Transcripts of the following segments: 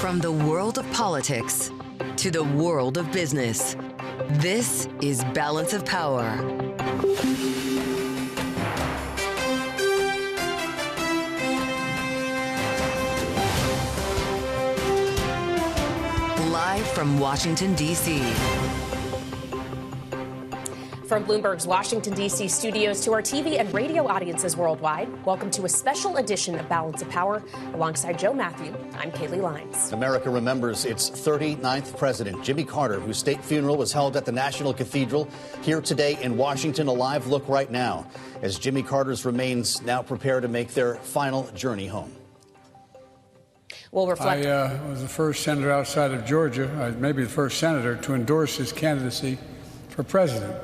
From the world of politics to the world of business, this is Balance of Power. Live from Washington, D.C. From Bloomberg's Washington, D.C. studios to our TV and radio audiences worldwide, welcome to a special edition of Balance of Power. Alongside Joe Mathieu, I'm Kailey Leinz. America remembers its 39th president, Jimmy Carter, whose state funeral was held at the National Cathedral. Here today in Washington, a live look right now as Jimmy Carter's remains now prepare to make their final journey home. We'll reflect. I was the first senator outside of Georgia, maybe the first senator, to endorse his candidacy for president.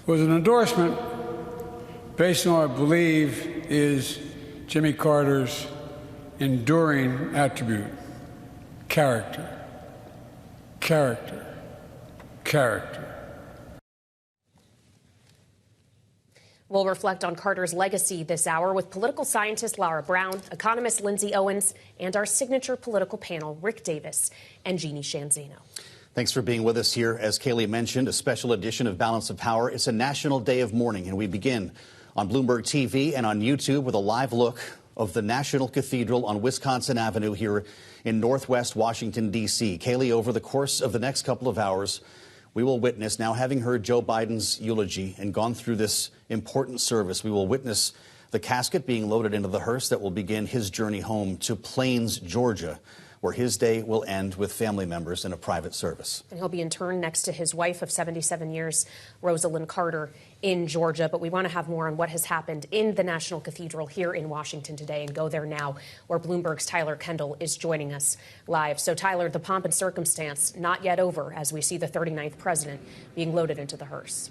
It was an endorsement based on what I believe is Jimmy Carter's enduring attribute: character, character, character. We'll reflect on Carter's legacy this hour with political scientist Lara Brown, economist Lindsay Owens, and our signature political panel, Rick Davis and Jeannie Shanzino. Thanks for being with us here. As Kailey mentioned, a special edition of Balance of Power. It's a national day of mourning, and we begin on Bloomberg TV and on YouTube with a live look of the National Cathedral on Wisconsin Avenue here in northwest Washington, D.C. Kailey, over the course of the next couple of hours, we will witness, now having heard Joe Biden's eulogy and gone through this important service, we will witness the casket being loaded into the hearse that will begin his journey home to Plains, Georgia, where his day will end with family members in a private service. And he'll be interned next to his wife of 77 years, Rosalind Carter, in Georgia. But we want to have more on what has happened in the National Cathedral here in Washington today and go there now, where Bloomberg's Tyler Kendall is joining us live. So, Tyler, the pomp and circumstance not yet over as we see the 39th president being loaded into the hearse.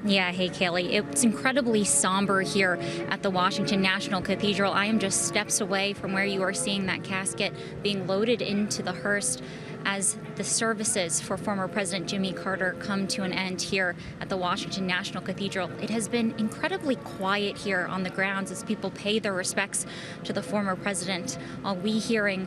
Yeah, hey, Kailey. It's incredibly somber here at the Washington National Cathedral. I am just steps away from where you are seeing that casket being loaded into the hearse as the services for former President Jimmy Carter come to an end here at the Washington National Cathedral. It has been incredibly quiet here on the grounds as people pay their respects to the former president. All we hearing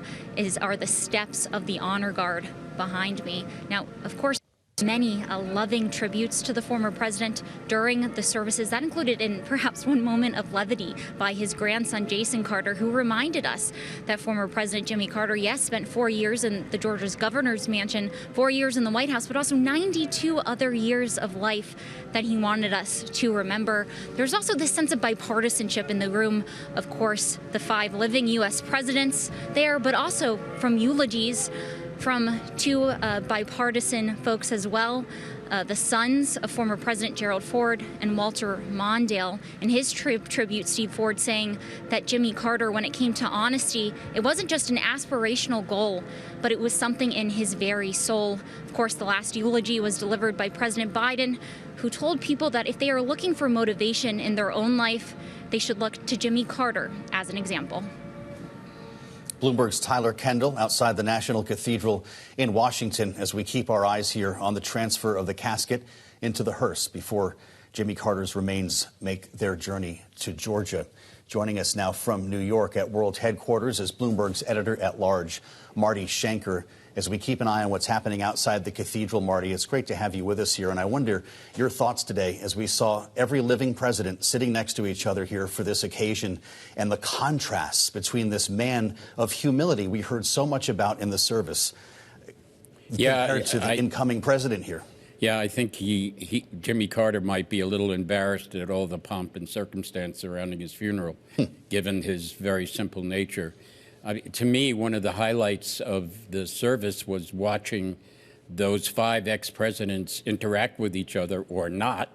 are the steps of the honor guard behind me. Now, of course, many loving tributes to the former president during the services. That included in perhaps one moment of levity by his grandson, Jason Carter, who reminded us that former President Jimmy Carter, yes, spent 4 years in the Georgia's governor's mansion, 4 years in the White House, but also 92 other years of life that he wanted us to remember. There's also this sense of bipartisanship in the room. Of course, the 5 living U.S. presidents there, but also from eulogies from 2 bipartisan folks as well, the sons of former President Gerald Ford and Walter Mondale. In his tribute, Steve Ford saying that Jimmy Carter, when it came to honesty, it wasn't just an aspirational goal, but it was something in his very soul. Of course, the last eulogy was delivered by President Biden, who told people that if they are looking for motivation in their own life, they should look to Jimmy Carter as an example. Bloomberg's Tyler Kendall outside the National Cathedral in Washington as we keep our eyes here on the transfer of the casket into the hearse before Jimmy Carter's remains make their journey to Georgia. Joining us now from New York at World Headquarters is Bloomberg's editor-at-large, Marty Schenker. As we keep an eye on what's happening outside the cathedral, Marty, it's great to have you with us here. And I wonder your thoughts today as we saw every living president sitting next to each other here for this occasion and the contrasts between this man of humility we heard so much about in the service compared to the incoming president here. Yeah, I think Jimmy Carter might be a little embarrassed at all the pomp and circumstance surrounding his funeral, given his very simple nature. To me, one of the highlights of the service was watching those 5 ex-presidents interact with each other or not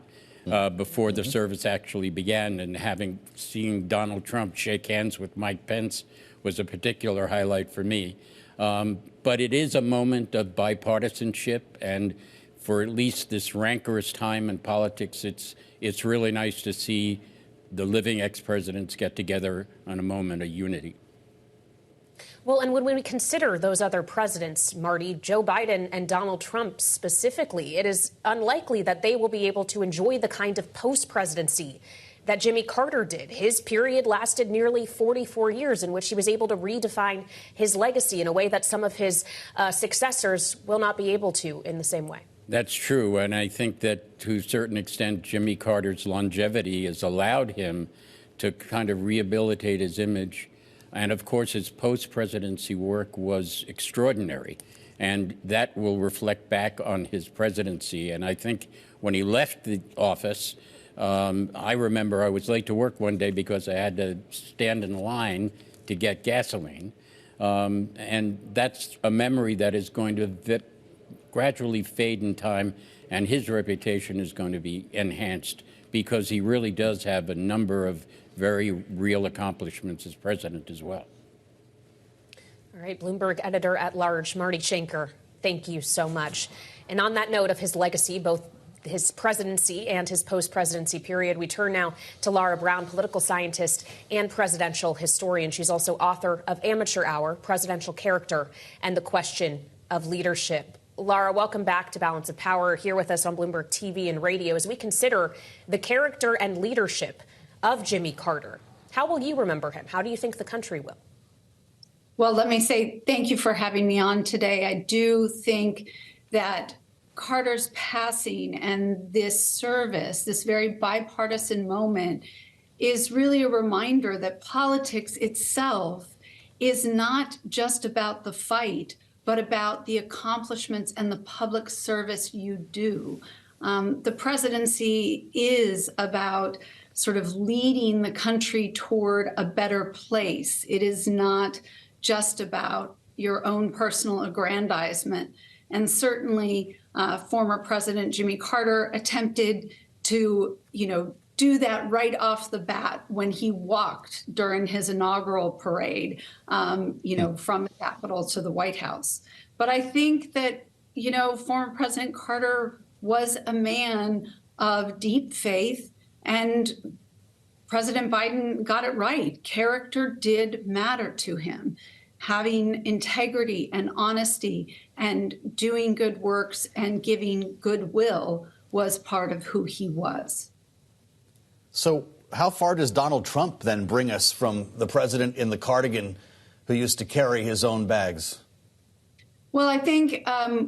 before the service actually began, and seeing Donald Trump shake hands with Mike Pence was a particular highlight for me. But it is a moment of bipartisanship, and for at least this rancorous time in politics, it's really nice to see the living ex-presidents get together on a moment of unity. Well, and when we consider those other presidents, Marty, Joe Biden and Donald Trump specifically, it is unlikely that they will be able to enjoy the kind of post-presidency that Jimmy Carter did. His period lasted nearly 44 years, in which he was able to redefine his legacy in a way that some of his successors will not be able to in the same way. That's true, and I think that to a certain extent, Jimmy Carter's longevity has allowed him to kind of rehabilitate his image. And of course, his post-presidency work was extraordinary, and that will reflect back on his presidency. And I think when he left the office, I remember I was late to work one day because I had to stand in line to get gasoline. And that's a memory that is going to gradually fade in time, and his reputation is going to be enhanced because he really does have a number of very real accomplishments as president as well. All right, Bloomberg editor at large, Marty Schenker, thank you so much. And on that note of his legacy, both his presidency and his post-presidency period, we turn now to Lara Brown, political scientist and presidential historian. She's also author of Amateur Hour, Presidential Character and the Question of Leadership. Lara, welcome back to Balance of Power, here with us on Bloomberg TV and radio as we consider the character and leadership of Jimmy Carter. How will you remember him? How do you think the country will? Well, let me say thank you for having me on today. I do think that Carter's passing and this service, this very bipartisan moment, is really a reminder that politics itself is not just about the fight, but about the accomplishments and the public service you do. The presidency is about sort of leading the country toward a better place. It is not just about your own personal aggrandizement. And certainly former President Jimmy Carter attempted to, do that right off the bat when he walked during his inaugural parade, from the Capitol to the White House. But I think that, former President Carter was a man of deep faith, and President Biden got it right. Character did matter to him. Having integrity and honesty and doing good works and giving goodwill was part of who he was. So how far does Donald Trump then bring us from the president in the cardigan who used to carry his own bags? Well, I think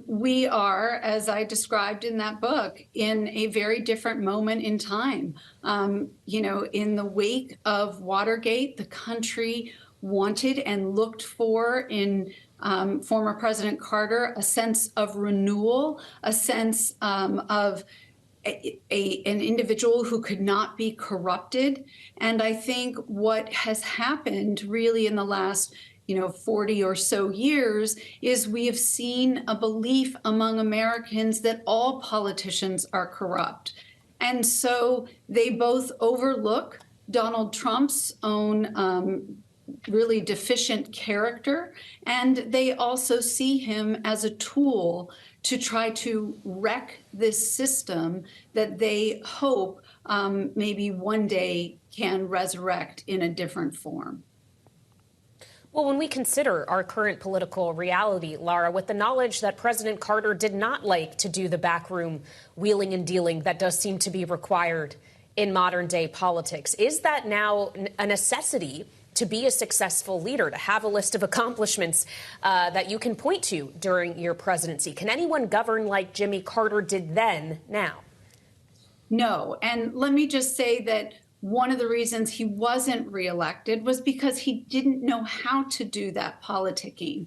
we are, as I described in that book, in a very different moment in time. In the wake of Watergate, the country wanted and looked for in former President Carter a sense of renewal, a sense of an individual who could not be corrupted. And I think what has happened really in the last 40 or so years is we have seen a belief among Americans that all politicians are corrupt. And so they both overlook Donald Trump's own really deficient character, and they also see him as a tool to try to wreck this system that they hope maybe one day can resurrect in a different form. Well, when we consider our current political reality, Lara, with the knowledge that President Carter did not like to do the backroom wheeling and dealing that does seem to be required in modern day politics, is that now a necessity to be a successful leader, to have a list of accomplishments that you can point to during your presidency? Can anyone govern like Jimmy Carter did then, now? No. And let me just say that one of the reasons he wasn't reelected was because he didn't know how to do that politicking.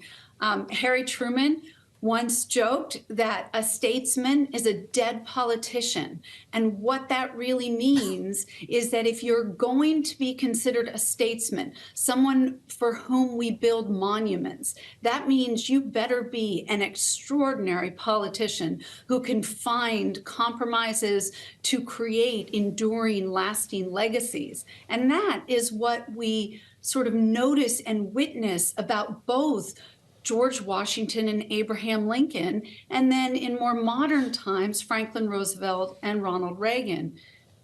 Harry Truman once joked that a statesman is a dead politician. And what that really means is that if you're going to be considered a statesman, someone for whom we build monuments, that means you better be an extraordinary politician who can find compromises to create enduring, lasting legacies. And that is what we sort of notice and witness about both George Washington and Abraham Lincoln, and then in more modern times, Franklin Roosevelt and Ronald Reagan.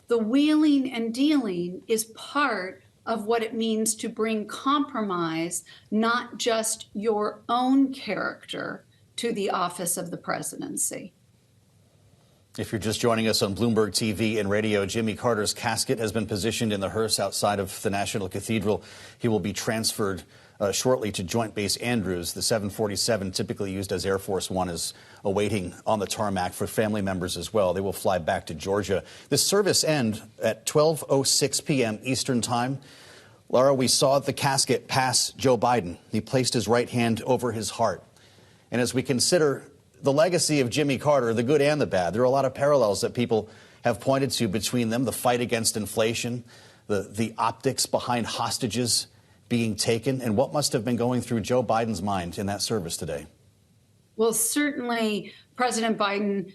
The wheeling and dealing is part of what it means to bring compromise, not just your own character, to the office of the presidency. If you're just joining us on Bloomberg TV and radio, Jimmy Carter's casket has been positioned in the hearse outside of the National Cathedral. He will be transferred shortly to Joint Base Andrews. The 747, typically used as Air Force One, is awaiting on the tarmac for family members as well. They will fly back to Georgia. This service ends at 12:06 p.m. Eastern Time. Lara, we saw the casket pass Joe Biden. He placed his right hand over his heart. And as we consider the legacy of Jimmy Carter, the good and the bad, there are a lot of parallels that people have pointed to between them. The fight against inflation, the optics behind hostages being taken, and what must have been going through Joe Biden's mind in that service today. Well, certainly President Biden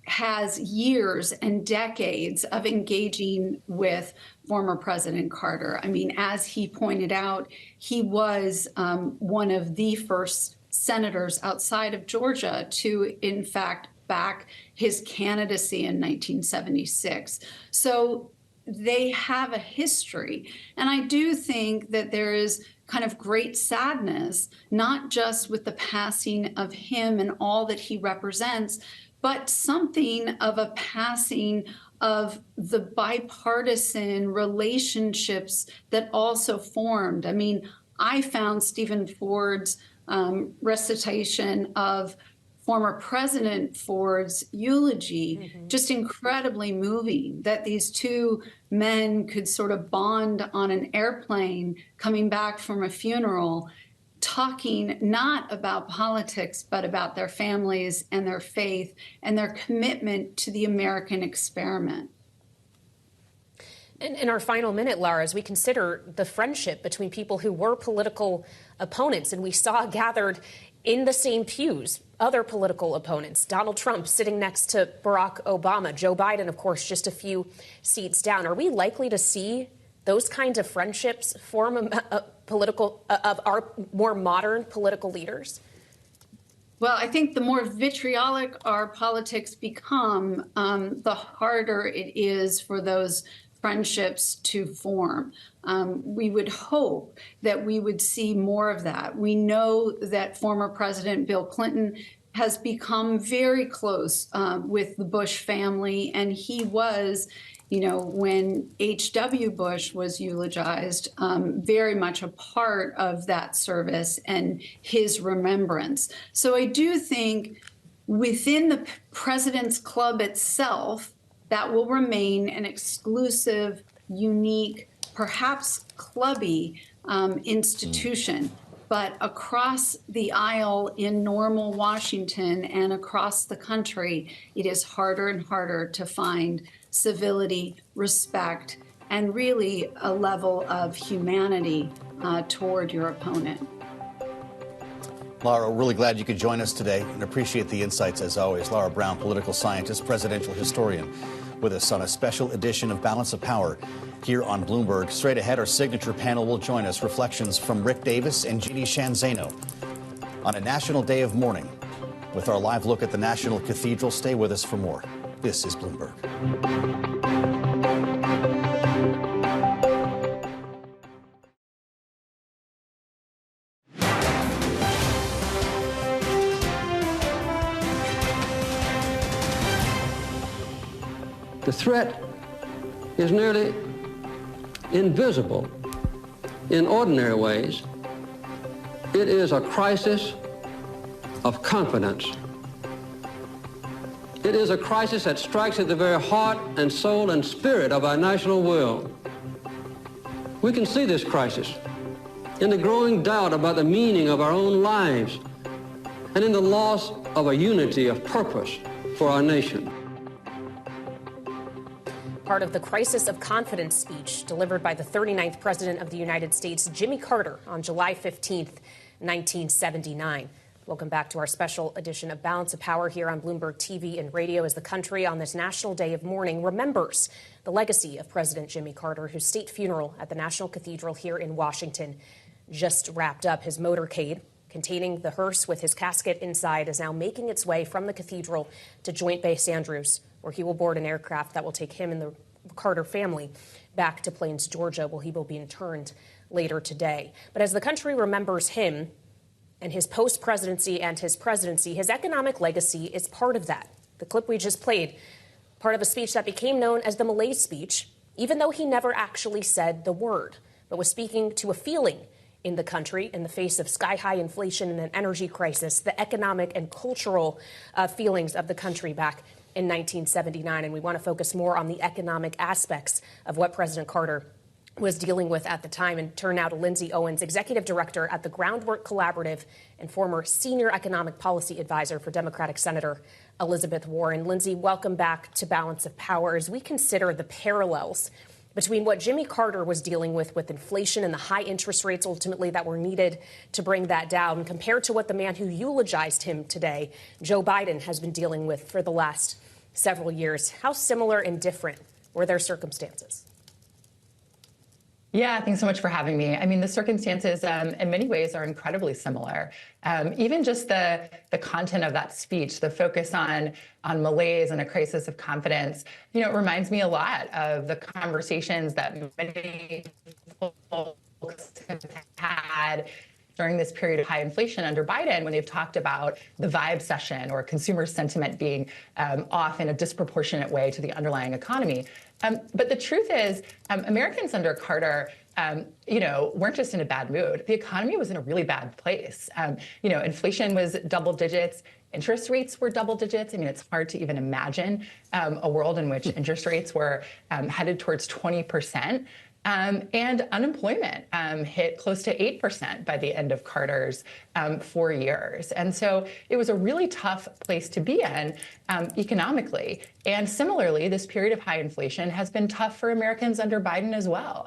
has years and decades of engaging with former President Carter. I mean, as he pointed out, he was one of the first senators outside of Georgia to, in fact, back his candidacy in 1976. So they have a history. And I do think that there is kind of great sadness, not just with the passing of him and all that he represents, but something of a passing of the bipartisan relationships that also formed. I mean, I found Stephen Ford's recitation of former President Ford's eulogy just incredibly moving, that these two men could sort of bond on an airplane coming back from a funeral, talking not about politics, but about their families and their faith and their commitment to the American experiment. In our final minute, Lara, as we consider the friendship between people who were political opponents, and we saw gathered in the same pews other political opponents, Donald Trump sitting next to Barack Obama, Joe Biden, of course, just a few seats down. Are we likely to see those kinds of friendships form of our more modern political leaders? Well, I think the more vitriolic our politics become, the harder it is for those friendships to form. We would hope that we would see more of that. We know that former President Bill Clinton has become very close with the Bush family, and he was, you know, when H.W. Bush was eulogized, very much a part of that service and his remembrance. So I do think within the President's Club itself, that will remain an exclusive, unique, perhaps clubby institution. But across the aisle in normal Washington and across the country, it is harder and harder to find civility, respect, and really a level of humanity toward your opponent. Lara, really glad you could join us today and appreciate the insights as always. Lara Brown, political scientist, presidential historian, with us on a special edition of Balance of Power here on Bloomberg. Straight ahead, our signature panel will join us. Reflections from Rick Davis and Jeannie Shanzano on a national day of mourning. With our live look at the National Cathedral, stay with us for more. This is Bloomberg. The threat is nearly invisible in ordinary ways. It is a crisis of confidence. It is a crisis that strikes at the very heart and soul and spirit of our national will. We can see this crisis in the growing doubt about the meaning of our own lives and in the loss of a unity of purpose for our nation. Part of the crisis of confidence speech delivered by the 39th President of the United States, Jimmy Carter, on July 15th, 1979. Welcome back to our special edition of Balance of Power here on Bloomberg TV and radio, as the country on this National Day of Mourning remembers the legacy of President Jimmy Carter, whose state funeral at the National Cathedral here in Washington just wrapped up. His motorcade, containing the hearse with his casket inside, is now making its way from the cathedral to Joint Base Andrews, where he will board an aircraft that will take him and the Carter family back to Plains, Georgia, where he will be interned later today. But as the country remembers him and his post-presidency and his presidency, his economic legacy is part of that. The clip we just played, part of a speech that became known as the Malaise speech, even though he never actually said the word, but was speaking to a feeling in the country in the face of sky-high inflation and an energy crisis, the economic and cultural feelings of the country back in 1979. And we want to focus more on the economic aspects of what President Carter was dealing with at the time, and turn now to Lindsay Owens, executive director at the Groundwork Collaborative and former senior economic policy advisor for Democratic Senator Elizabeth Warren. Lindsay, welcome back to Balance of Power. As we consider the parallels between what Jimmy Carter was dealing with inflation and the high interest rates ultimately that were needed to bring that down, compared to what the man who eulogized him today, Joe Biden, has been dealing with for the last several years, how similar and different were their circumstances? Yeah, thanks so much for having me. I mean, the circumstances in many ways are incredibly similar. Even just the content of that speech, the focus on malaise and a crisis of confidence, it reminds me a lot of the conversations that many folks have had during this period of high inflation under Biden, when they've talked about the vibe session or consumer sentiment being off in a disproportionate way to the underlying economy. But the truth is, Americans under Carter, weren't just in a bad mood. The economy was in a really bad place. Inflation was double digits. Interest rates were double digits. I mean, it's hard to even imagine a world in which interest rates were headed towards 20%. And unemployment hit close to 8% by the end of Carter's 4 years. And so it was a really tough place to be in economically. And similarly, this period of high inflation has been tough for Americans under Biden as well.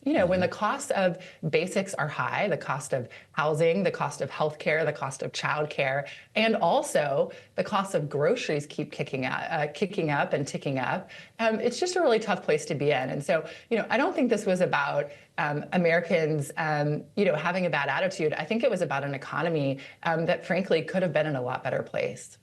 When the cost of basics are high, the cost of housing, the cost of healthcare, the cost of childcare, and also the cost of groceries keep kicking up and ticking up, it's just a really tough place to be in. And so, I don't think this was about Americans, having a bad attitude. I think it was about an economy that, frankly, could have been in a lot better place.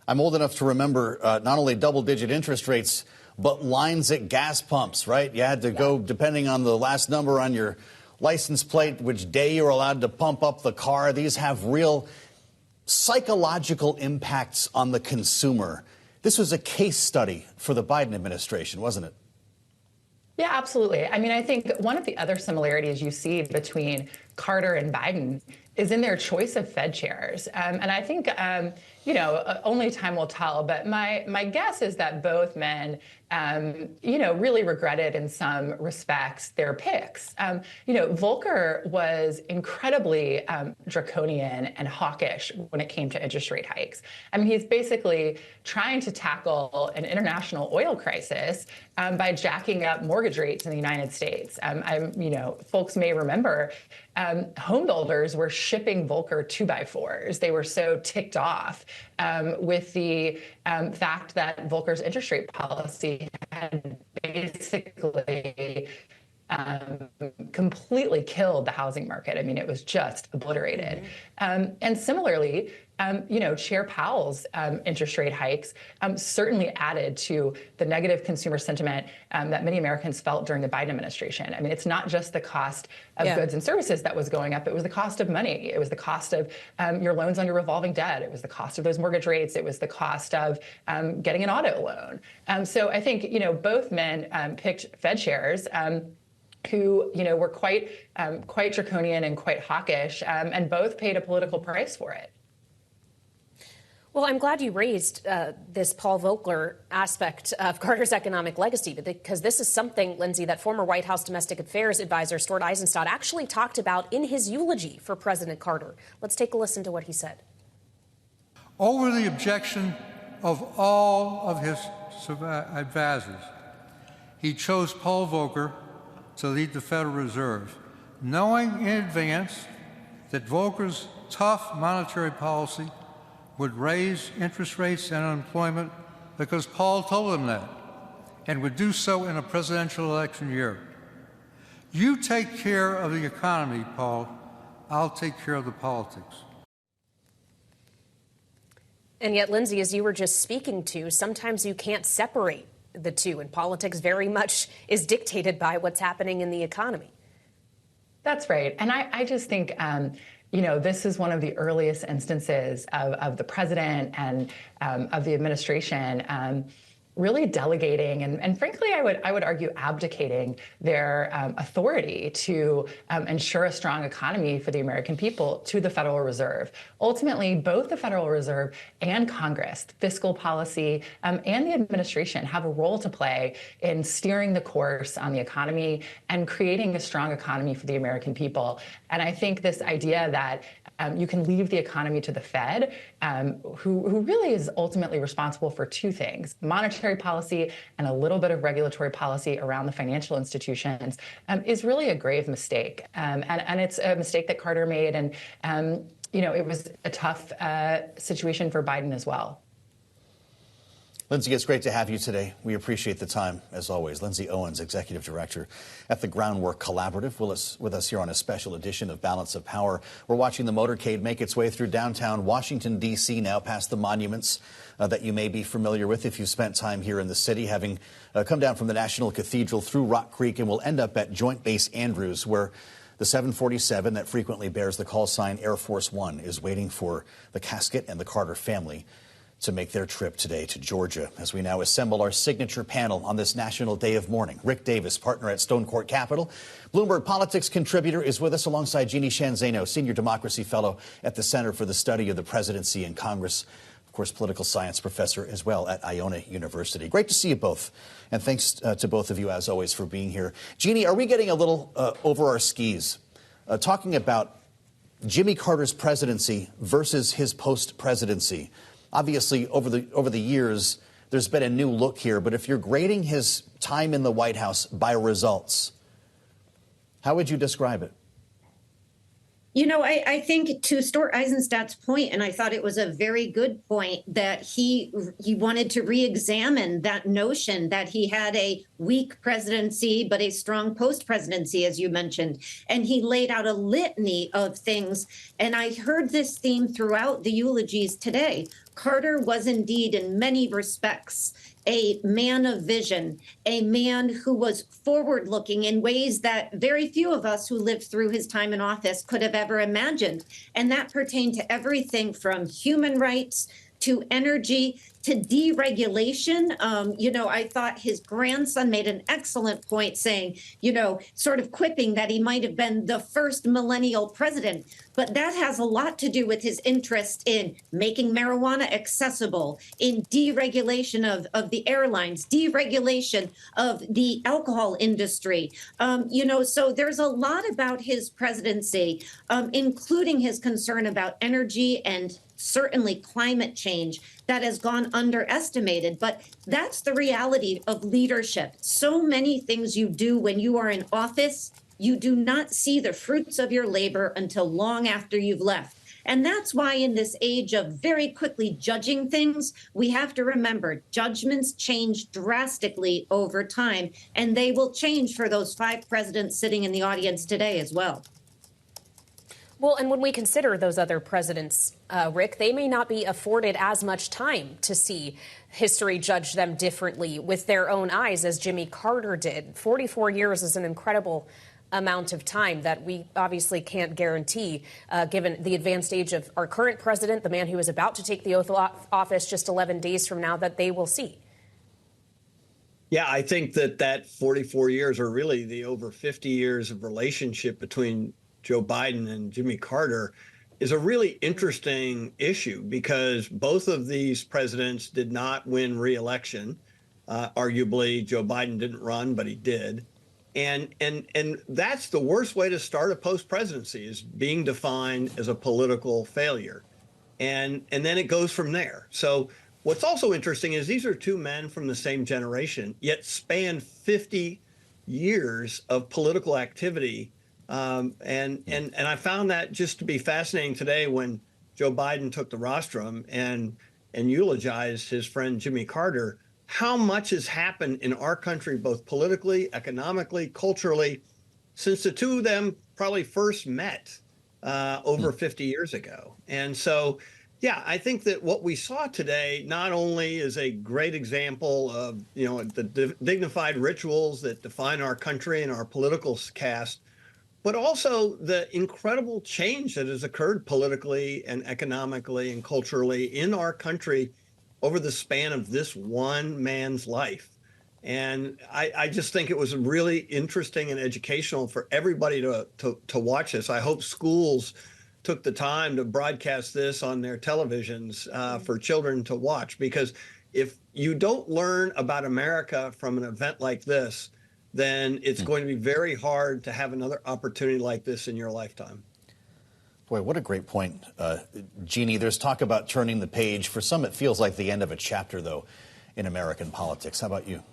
I'm old enough to remember not only double-digit interest rates, but lines at gas pumps, right? You had to go, depending on the last number on your license plate, which day you were allowed to pump up the car. These have real psychological impacts on the consumer. This was a case study for the Biden administration, wasn't it? Yeah, absolutely. I mean, I think one of the other similarities you see between Carter and Biden is in their choice of Fed chairs. And I think, only time will tell. But my guess is that both men, really regretted in some respects their picks. Volcker was incredibly draconian and hawkish when it came to interest rate hikes. I mean, he's basically trying to tackle an international oil crisis by jacking up mortgage rates in the United States. Folks may remember home builders were shipping Volcker 2x4s. They were so ticked off with the fact that Volcker's interest rate policy had basically completely killed the housing market. I mean, it was just obliterated. And similarly, Chair Powell's interest rate hikes certainly added to the negative consumer sentiment that many Americans felt during the Biden administration. I mean, it's not just the cost of goods and services that was going up. It was the cost of money. It was the cost of your loans on your revolving debt. It was the cost of those mortgage rates. It was the cost of getting an auto loan. So I think, both men picked Fed chairs who, were quite draconian and quite hawkish, and both paid a political price for it. Well, I'm glad you raised this Paul Volcker aspect of Carter's economic legacy, because this is something, Lindsay, that former White House Domestic Affairs Advisor Stuart Eisenstadt actually talked about in his eulogy for President Carter. Let's take a listen to what he said. Over the objection of all of his advisors, he chose Paul Volcker to lead the Federal Reserve, knowing in advance that Volcker's tough monetary policy would raise interest rates and unemployment, because Paul told him that, and would do so in a presidential election year. You take care of the economy, Paul. I'll take care of the politics. And yet, Lindsay, as you were just speaking to, sometimes you can't separate the two, and politics very much is dictated by what's happening in the economy. That's right. And I just think, this is one of the earliest instances of the president and of the administration really delegating and frankly, I would argue abdicating their authority to ensure a strong economy for the American people to the Federal Reserve. Ultimately, both the Federal Reserve and Congress, fiscal policy, and the administration have a role to play in steering the course on the economy and creating a strong economy for the American people. And I think this idea that you can leave the economy to the Fed, who really is ultimately responsible for two things: monetary policy and a little bit of regulatory policy around the financial institutions, is really a grave mistake. And it's a mistake that Carter made. And, it was a tough situation for Biden as well. Lindsay, it's great to have you today. We appreciate the time, as always. Lindsay Owens, Executive Director at the Groundwork Collaborative, with us here on a special edition of Balance of Power. We're watching the motorcade make its way through downtown Washington, D.C., now past the monuments that you may be familiar with if you've spent time here in the city, having come down from the National Cathedral through Rock Creek, and we'll end up at Joint Base Andrews, where the 747 that frequently bears the call sign Air Force One is waiting for the casket and the Carter family to make their trip today to Georgia, as we now assemble our signature panel on this National Day of Mourning. Rick Davis, partner at Stone Court Capital, Bloomberg politics contributor, is with us alongside Jeannie Shanzano, senior democracy fellow at the Center for the Study of the Presidency and Congress, of course, political science professor as well at Iona University. Great to see you both, and thanks to both of you, as always, for being here. Jeannie, are we getting a little over our skis talking about Jimmy Carter's presidency versus his post-presidency? Obviously, over the years, there's been a new look here. But if you're grading his time in the White House by results, how would you describe it? I think to Stuart Eisenstadt's point, and I thought it was a very good point, that he wanted to re-examine that notion that he had a weak presidency, but a strong post-presidency, as you mentioned. And he laid out a litany of things. And I heard this theme throughout the eulogies today. Carter was indeed, in many respects, a man of vision, a man who was forward-looking in ways that very few of us who lived through his time in office could have ever imagined. And that pertained to everything from human rights to energy to deregulation. I thought his grandson made an excellent point saying, sort of quipping that he might have been the first millennial president. But that has a lot to do with his interest in making marijuana accessible, in deregulation of the airlines, deregulation of the alcohol industry. So there's a lot about his presidency, including his concern about energy and certainly climate change, that has gone underestimated. But that's the reality of leadership. So many things you do when you are in office, you do not see the fruits of your labor until long after you've left. And that's why in this age of very quickly judging things, we have to remember judgments change drastically over time, and they will change for those 5 presidents sitting in the audience today as well. Well, and when we consider those other presidents, Rick, they may not be afforded as much time to see history judge them differently with their own eyes as Jimmy Carter did. 44 years is an incredible amount of time that we obviously can't guarantee, given the advanced age of our current president, the man who is about to take the oath of office just 11 days from now, that they will see. Yeah, I think that 44 years are really the over 50 years of relationship between Joe Biden and Jimmy Carter is a really interesting issue, because both of these presidents did not win re-election. Arguably, Joe Biden didn't run, but he did. And that's the worst way to start a post-presidency, is being defined as a political failure. And then it goes from there. So what's also interesting is these are two men from the same generation, yet span 50 years of political activity. And I found that just to be fascinating today when Joe Biden took the rostrum and eulogized his friend Jimmy Carter. How much has happened in our country, both politically, economically, culturally, since the two of them probably first met over 50 years ago. And so, yeah, I think that what we saw today not only is a great example of, the dignified rituals that define our country and our political caste, but also the incredible change that has occurred politically and economically and culturally in our country over the span of this one man's life. And I just think it was really interesting and educational for everybody to watch this. I hope schools took the time to broadcast this on their televisions for children to watch, because if you don't learn about America from an event like this, then it's going to be very hard to have another opportunity like this in your lifetime. Boy, what a great point. Jeannie, there's talk about turning the page. For some, it feels like the end of a chapter, though, in American politics. How about you?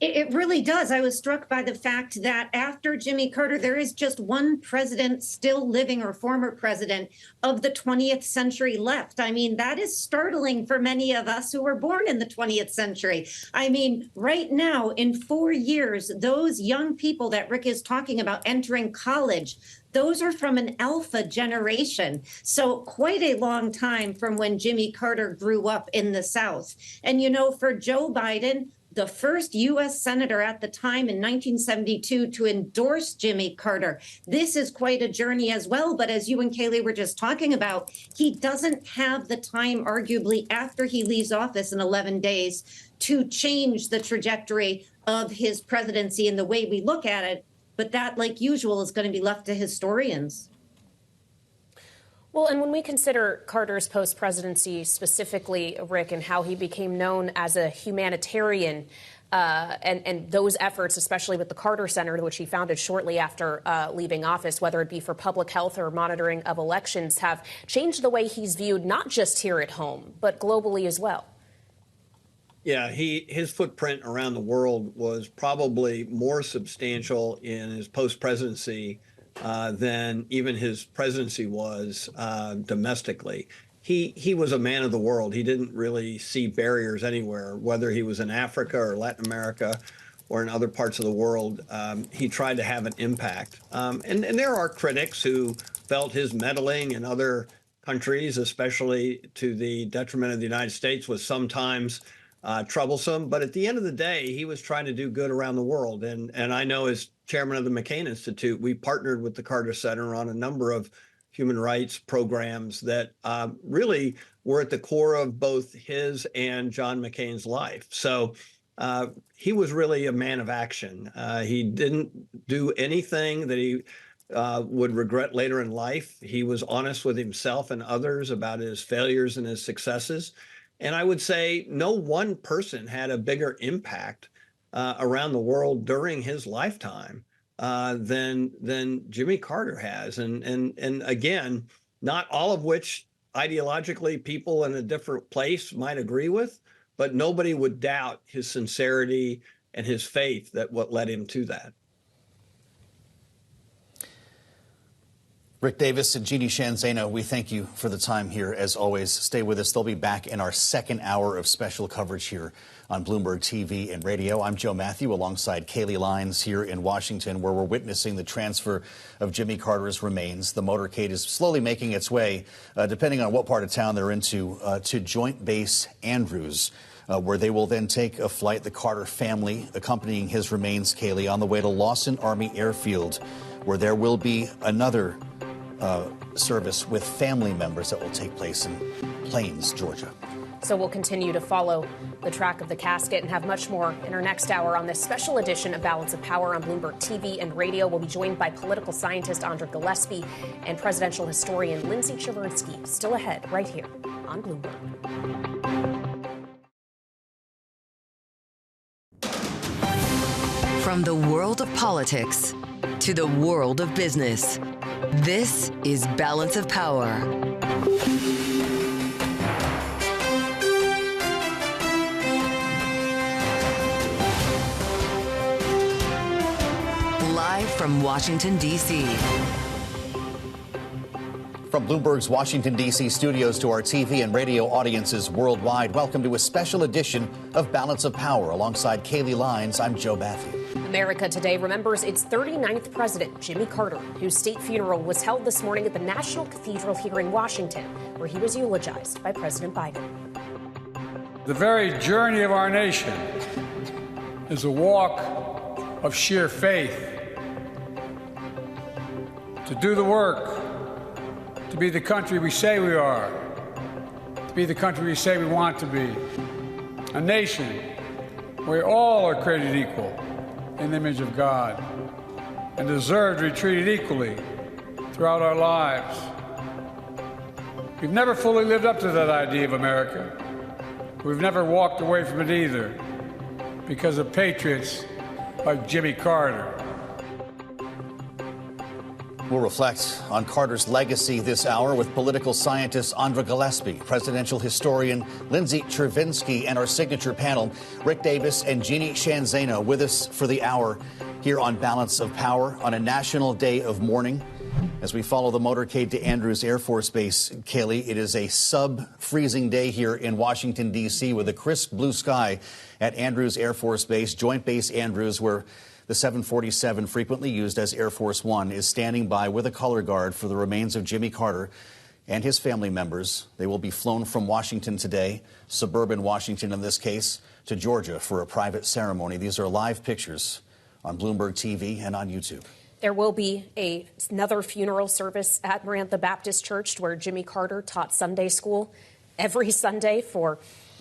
It really does. I was struck by the fact that after Jimmy Carter, there is just one president still living, or former president, of the 20th century left. I mean, that is startling for many of us who were born in the 20th century. I mean, right now, in 4 years, those young people that Rick is talking about entering college, those are from an alpha generation. So quite a long time from when Jimmy Carter grew up in the South. And, you know, for Joe Biden, the first U.S. senator at the time in 1972 to endorse Jimmy Carter. This is quite a journey as well. But as you and Kailey were just talking about, he doesn't have the time, arguably, after he leaves office in 11 days to change the trajectory of his presidency and the way we look at it. But that, like usual, is going to be left to historians. Well, and when we consider Carter's post-presidency, specifically, Rick, and how he became known as a humanitarian, and those efforts, especially with the Carter Center, which he founded shortly after leaving office, whether it be for public health or monitoring of elections, have changed the way he's viewed not just here at home, but globally as well. Yeah, his footprint around the world was probably more substantial in his post-presidency than even his presidency was domestically. He was a man of the world. He didn't really see barriers anywhere, whether he was in Africa or Latin America or in other parts of the world. He tried to have an impact. And there are critics who felt his meddling in other countries, especially to the detriment of the United States, was sometimes troublesome. But at the end of the day, he was trying to do good around the world. And I know as chairman of the McCain Institute, we partnered with the Carter Center on a number of human rights programs that really were at the core of both his and John McCain's life. So he was really a man of action. He didn't do anything that he would regret later in life. He was honest with himself and others about his failures and his successes. And I would say no one person had a bigger impact around the world during his lifetime than Jimmy Carter has. And again, not all of which ideologically people in a different place might agree with, but nobody would doubt his sincerity and his faith that what led him to that. Rick Davis and Jeannie Shanzano, we thank you for the time here, as always. Stay with us. They'll be back in our second hour of special coverage here on Bloomberg TV and radio. I'm Joe Mathieu alongside Kailey Leinz here in Washington, where we're witnessing the transfer of Jimmy Carter's remains. The motorcade is slowly making its way, depending on what part of town they're into, to Joint Base Andrews, where they will then take a flight, the Carter family accompanying his remains, Kailey, on the way to Lawson Army Airfield, where there will be another service with family members that will take place in Plains, Georgia. So we'll continue to follow the track of the casket and have much more in our next hour on this special edition of Balance of Power on Bloomberg TV and radio. We'll be joined by political scientist Andra Gillespie and presidential historian Lindsay Chervinsky. Still ahead right here on Bloomberg. From the world of politics to the world of business, this is Balance of Power. Live from Washington, D.C. From Bloomberg's Washington, D.C. studios to our TV and radio audiences worldwide, welcome to a special edition of Balance of Power. Alongside Kailey Leinz, I'm Joe Mathieu. America today remembers its 39th president, Jimmy Carter, whose state funeral was held this morning at the National Cathedral here in Washington, where he was eulogized by President Biden. The very journey of our nation is a walk of sheer faith to do the work, to be the country we say we are, to be the country we say we want to be, a nation where all are created equal in the image of God and deserve to be treated equally throughout our lives. We've never fully lived up to that idea of America. We've never walked away from it either because of patriots like Jimmy Carter. We'll reflect on Carter's legacy this hour with political scientist Andra Gillespie, presidential historian Lindsay Chervinsky, and our signature panel, Rick Davis and Jeannie Shanzano, with us for the hour here on Balance of Power on a national day of mourning. As we follow the motorcade to Andrews Air Force Base, Kailey, it is a sub-freezing day here in Washington, D.C. with a crisp blue sky at Andrews Air Force Base, Joint Base Andrews, where the 747, frequently used as Air Force One, is standing by with a color guard for the remains of Jimmy Carter and his family members. They will be flown from Washington today, suburban Washington in this case, to Georgia for a private ceremony. These are live pictures on Bloomberg TV and on YouTube. There will be another funeral service at Marantha Baptist Church, where Jimmy Carter taught Sunday school every Sunday for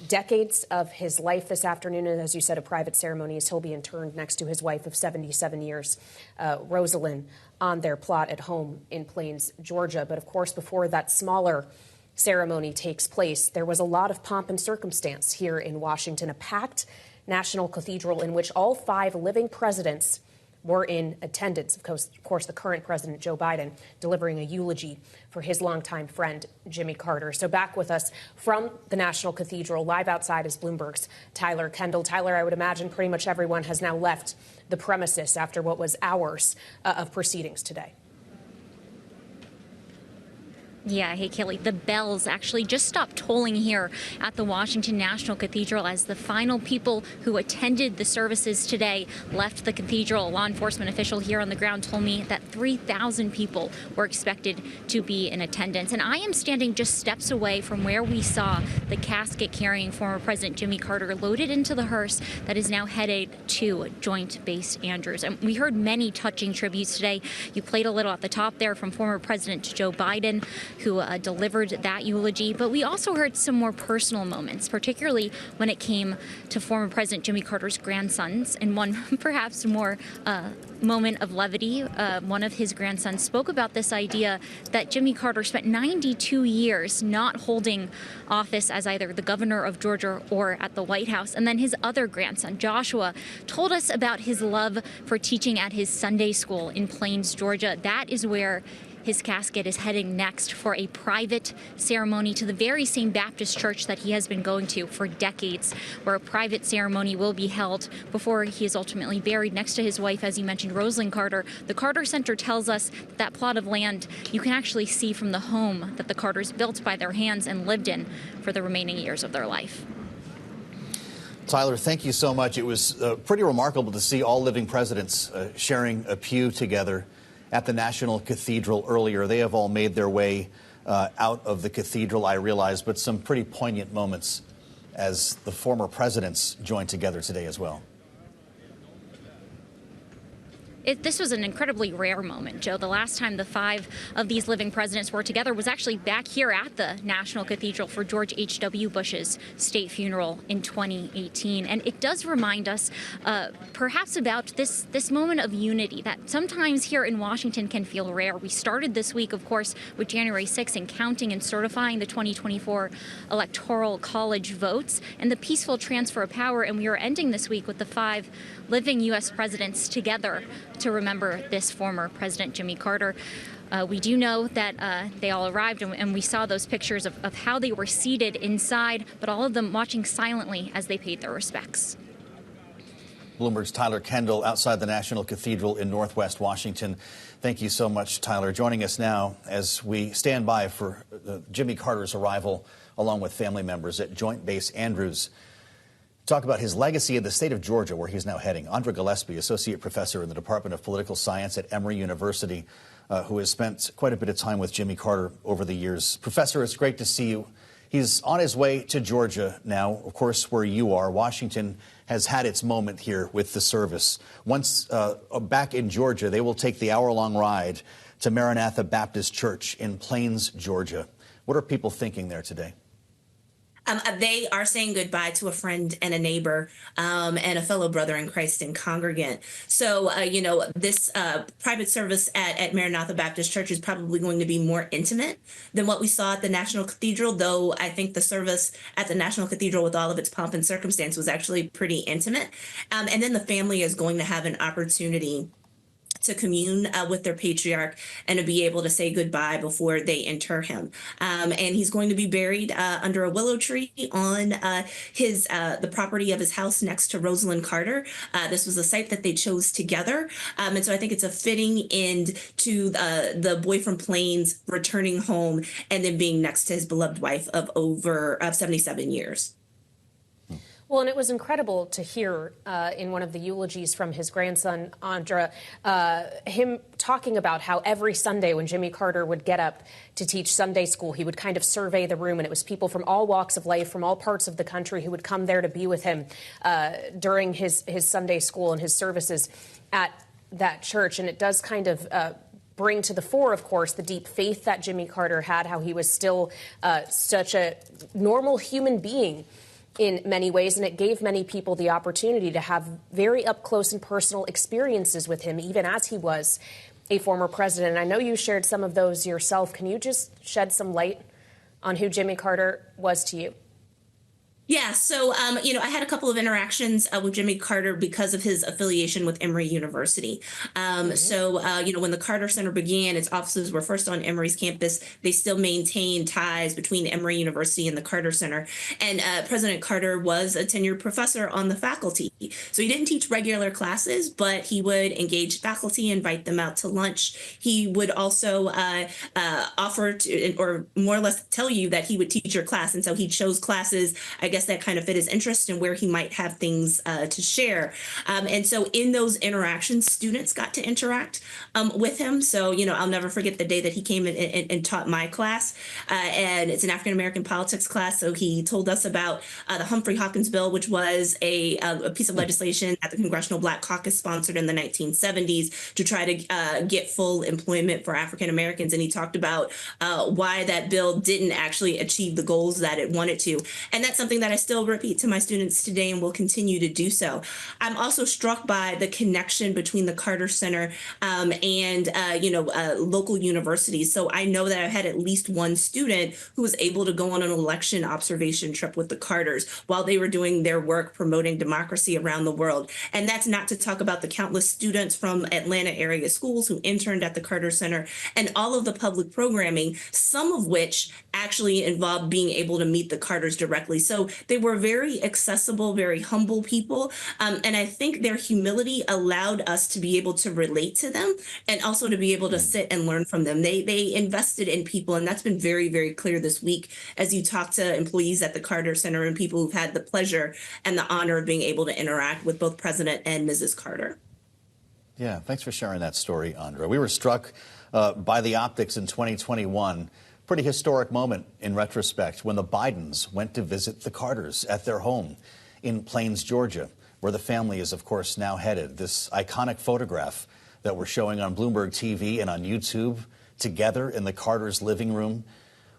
decades of his life this afternoon. And as you said, a private ceremony as he'll be interned next to his wife of 77 years, Rosalind, on their plot at home in Plains, Georgia. But of course, before that smaller ceremony takes place, there was a lot of pomp and circumstance here in Washington, a packed National Cathedral in which all 5 living presidents were in attendance. Of course, the current president, Joe Biden, delivering a eulogy for his longtime friend, Jimmy Carter. So back with us from the National Cathedral, live outside, is Bloomberg's Tyler Kendall. Tyler, I would imagine pretty much everyone has now left the premises after what was hours of proceedings today. Yeah, hey, Kailey, the bells actually just stopped tolling here at the Washington National Cathedral as the final people who attended the services today left the cathedral. A law enforcement official here on the ground told me that 3,000 people were expected to be in attendance. And I am standing just steps away from where we saw the casket carrying former President Jimmy Carter loaded into the hearse that is now headed to Joint Base Andrews. And we heard many touching tributes today. You played a little at the top there from former President Joe Biden, who delivered that eulogy. But we also heard some more personal moments, particularly when it came to former President Jimmy Carter's grandsons. And one perhaps more moment of levity, one of his grandsons spoke about this idea that Jimmy Carter spent 92 years not holding office as either the governor of Georgia or at the White House. And then his other grandson, Joshua, told us about his love for teaching at his Sunday school in Plains, Georgia. That is where his casket is heading next for a private ceremony to the very same Baptist church that he has been going to for decades, where a private ceremony will be held before he is ultimately buried next to his wife, as you mentioned, Rosalind Carter. The Carter Center tells us that plot of land you can actually see from the home that the Carters built by their hands and lived in for the remaining years of their life. Tyler, thank you so much. It was pretty remarkable to see all living presidents sharing a pew together at the National Cathedral earlier. They have all made their way out of the cathedral, I realize, but some pretty poignant moments as the former presidents joined together today as well. This was an incredibly rare moment, Joe. The last time the 5 of these living presidents were together was actually back here at the National Cathedral for George H.W. Bush's state funeral in 2018. And it does remind us perhaps about this moment of unity that sometimes here in Washington can feel rare. We started this week, of course, with January 6th and counting and certifying the 2024 Electoral College votes and the peaceful transfer of power. And we are ending this week with the 5 living U.S. presidents together to remember this former President Jimmy Carter. We do know that they all arrived, and we saw those pictures of how they were seated inside, but all of them watching silently as they paid their respects. Bloomberg's Tyler Kendall outside the National Cathedral in Northwest Washington. Thank you so much, Tyler. Joining us now as we stand by for Jimmy Carter's arrival, along with family members at Joint Base Andrews. Talk about his legacy in the state of Georgia, where he's now heading. Andra Gillespie, associate professor in the Department of Political Science at Emory University, who has spent quite a bit of time with Jimmy Carter over the years. Professor, it's great to see you. He's on his way to Georgia now, of course, where you are. Washington has had its moment here with the service. Once back in Georgia, they will take the hour-long ride to Maranatha Baptist Church in Plains, Georgia. What are people thinking there today? They are saying goodbye to a friend and a neighbor and a fellow brother in Christ and congregant. So, this private service at Maranatha Baptist Church is probably going to be more intimate than what we saw at the National Cathedral, though I think the service at the National Cathedral with all of its pomp and circumstance was actually pretty intimate. And then the family is going to have an opportunity to commune with their patriarch and to be able to say goodbye before they inter him. And he's going to be buried under a willow tree on the property of his house next to Rosalind Carter. This was a site that they chose together. And so I think it's a fitting end to the boy from Plains returning home and then being next to his beloved wife of 77 years. Well, and it was incredible to hear in one of the eulogies from his grandson, Andra, him talking about how every Sunday when Jimmy Carter would get up to teach Sunday school, he would kind of survey the room, and it was people from all walks of life, from all parts of the country who would come there to be with him during his Sunday school and his services at that church. And it does kind of bring to the fore, of course, the deep faith that Jimmy Carter had, how he was still such a normal human being in many ways, and it gave many people the opportunity to have very up close and personal experiences with him, even as he was a former president. And I know you shared some of those yourself. Can you just shed some light on who Jimmy Carter was to you? Yeah, so, I had a couple of interactions with Jimmy Carter because of his affiliation with Emory University. So, when the Carter Center began, its offices were first on Emory's campus. They still maintain ties between Emory University and the Carter Center. And President Carter was a tenured professor on the faculty. So he didn't teach regular classes, but he would engage faculty, invite them out to lunch. He would also offer to, or more or less tell you that he would teach your class. And so he chose classes, I guess, that kind of fit his interest and where he might have things to share. And so in those interactions, students got to interact with him. So, I'll never forget the day that he came and taught my class. And it's an African-American politics class. So he told us about the Humphrey Hawkins bill, which was a piece of legislation that the Congressional Black Caucus sponsored in the 1970s to try to get full employment for African-Americans. And he talked about why that bill didn't actually achieve the goals that it wanted to. And that's something that I still repeat to my students today and will continue to do so. I'm also struck by the connection between the Carter Center and local universities. So I know that I've had at least one student who was able to go on an election observation trip with the Carters while they were doing their work promoting democracy around the world. And that's not to talk about the countless students from Atlanta area schools who interned at the Carter Center and all of the public programming, some of which actually involved being able to meet the Carters directly. So they were very accessible, very humble people. And I think their humility allowed us to be able to relate to them and also to be able to sit and learn from them. They invested in people. And that's been very, very clear this week as you talk to employees at the Carter Center and people who've had the pleasure and the honor of being able to interact with both President and Mrs. Carter. Yeah, thanks for sharing that story, Andra. We were struck by the optics in 2021. Pretty historic moment in retrospect when the Bidens went to visit the Carters at their home in Plains, Georgia, where the family is, of course, now headed. This iconic photograph that we're showing on Bloomberg TV and on YouTube together in the Carters' living room.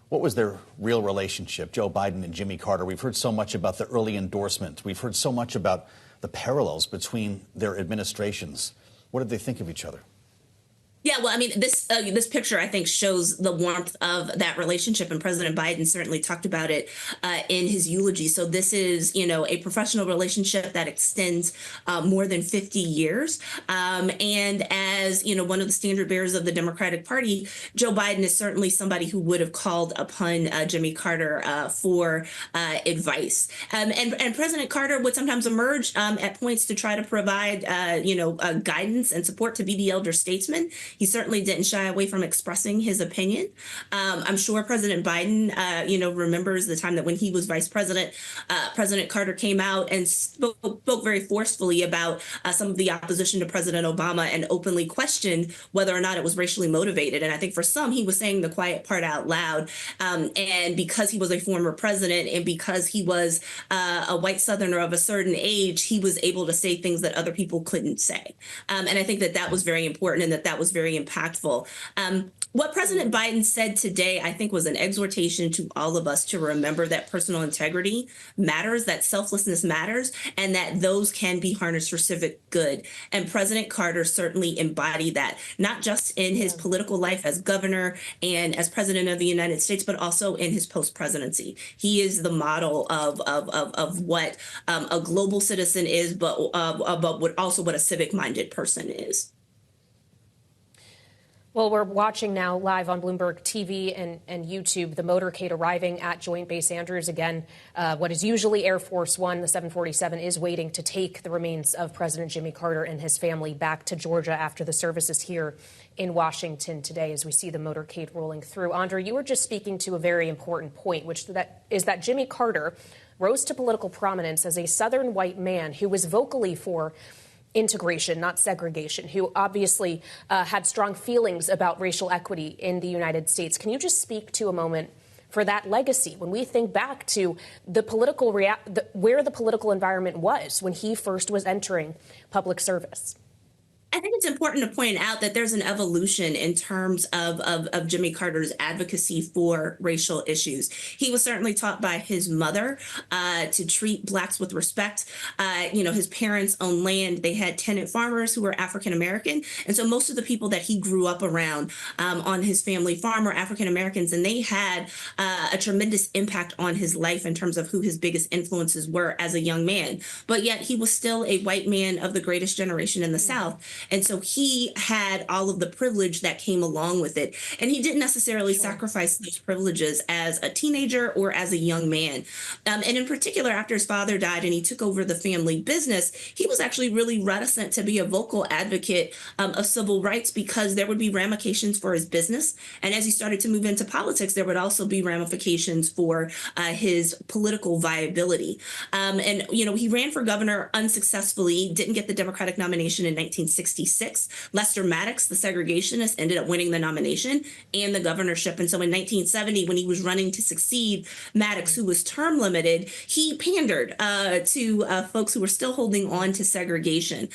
What was their real relationship, Joe Biden and Jimmy Carter? We've heard so much about the early endorsement. We've heard so much about the parallels between their administrations. What did they think of each other? Yeah, well, I mean, this picture, I think, shows the warmth of that relationship. And President Biden certainly talked about it in his eulogy. So this is, a professional relationship that extends more than 50 years. And as, one of the standard bearers of the Democratic Party, Joe Biden is certainly somebody who would have called upon Jimmy Carter for advice. And President Carter would sometimes emerge at points to try to provide, guidance and support to be the elder statesman. He certainly didn't shy away from expressing his opinion. I'm sure President Biden, remembers the time that when he was vice president, President Carter came out and spoke very forcefully about some of the opposition to President Obama and openly questioned whether or not it was racially motivated. And I think for some, he was saying the quiet part out loud. And because he was a former president and because he was a white Southerner of a certain age, he was able to say things that other people couldn't say. And I think that was very important and that was very very impactful. What President Biden said today, I think, was an exhortation to all of us to remember that personal integrity matters, that selflessness matters, and that those can be harnessed for civic good. And President Carter certainly embodied that, not just in his political life as governor and as president of the United States, but also in his post-presidency. He is the model of what a global citizen is, but what a civic-minded person is. Well, we're watching now live on Bloomberg TV and YouTube the motorcade arriving at Joint Base Andrews. Again, what is usually Air Force One, the 747, is waiting to take the remains of President Jimmy Carter and his family back to Georgia after the services here in Washington today as we see the motorcade rolling through. Andra, you were just speaking to a very important point, which is that Jimmy Carter rose to political prominence as a Southern white man who was vocally for integration, not segregation, who obviously had strong feelings about racial equity in the United States. Can you just speak to a moment for that legacy when we think back to the political where the political environment was when he first was entering public service? I think it's important to point out that there's an evolution in terms of Jimmy Carter's advocacy for racial issues. He was certainly taught by his mother to treat blacks with respect. His parents owned land. They had tenant farmers who were African American. And so most of the people that he grew up around on his family farm were African Americans. And they had a tremendous impact on his life in terms of who his biggest influences were as a young man. But yet he was still a white man of the greatest generation in the South. And so he had all of the privilege that came along with it. And he didn't necessarily sacrifice those privileges as a teenager or as a young man. And in particular, after his father died and he took over the family business, he was actually really reticent to be a vocal advocate of civil rights because there would be ramifications for his business. And as he started to move into politics, there would also be ramifications for his political viability. He ran for governor unsuccessfully, didn't get the Democratic nomination in 1966. Lester Maddox, the segregationist, ended up winning the nomination and the governorship. And so in 1970, when he was running to succeed Maddox, who was term limited, he pandered to folks who were still holding on to segregation.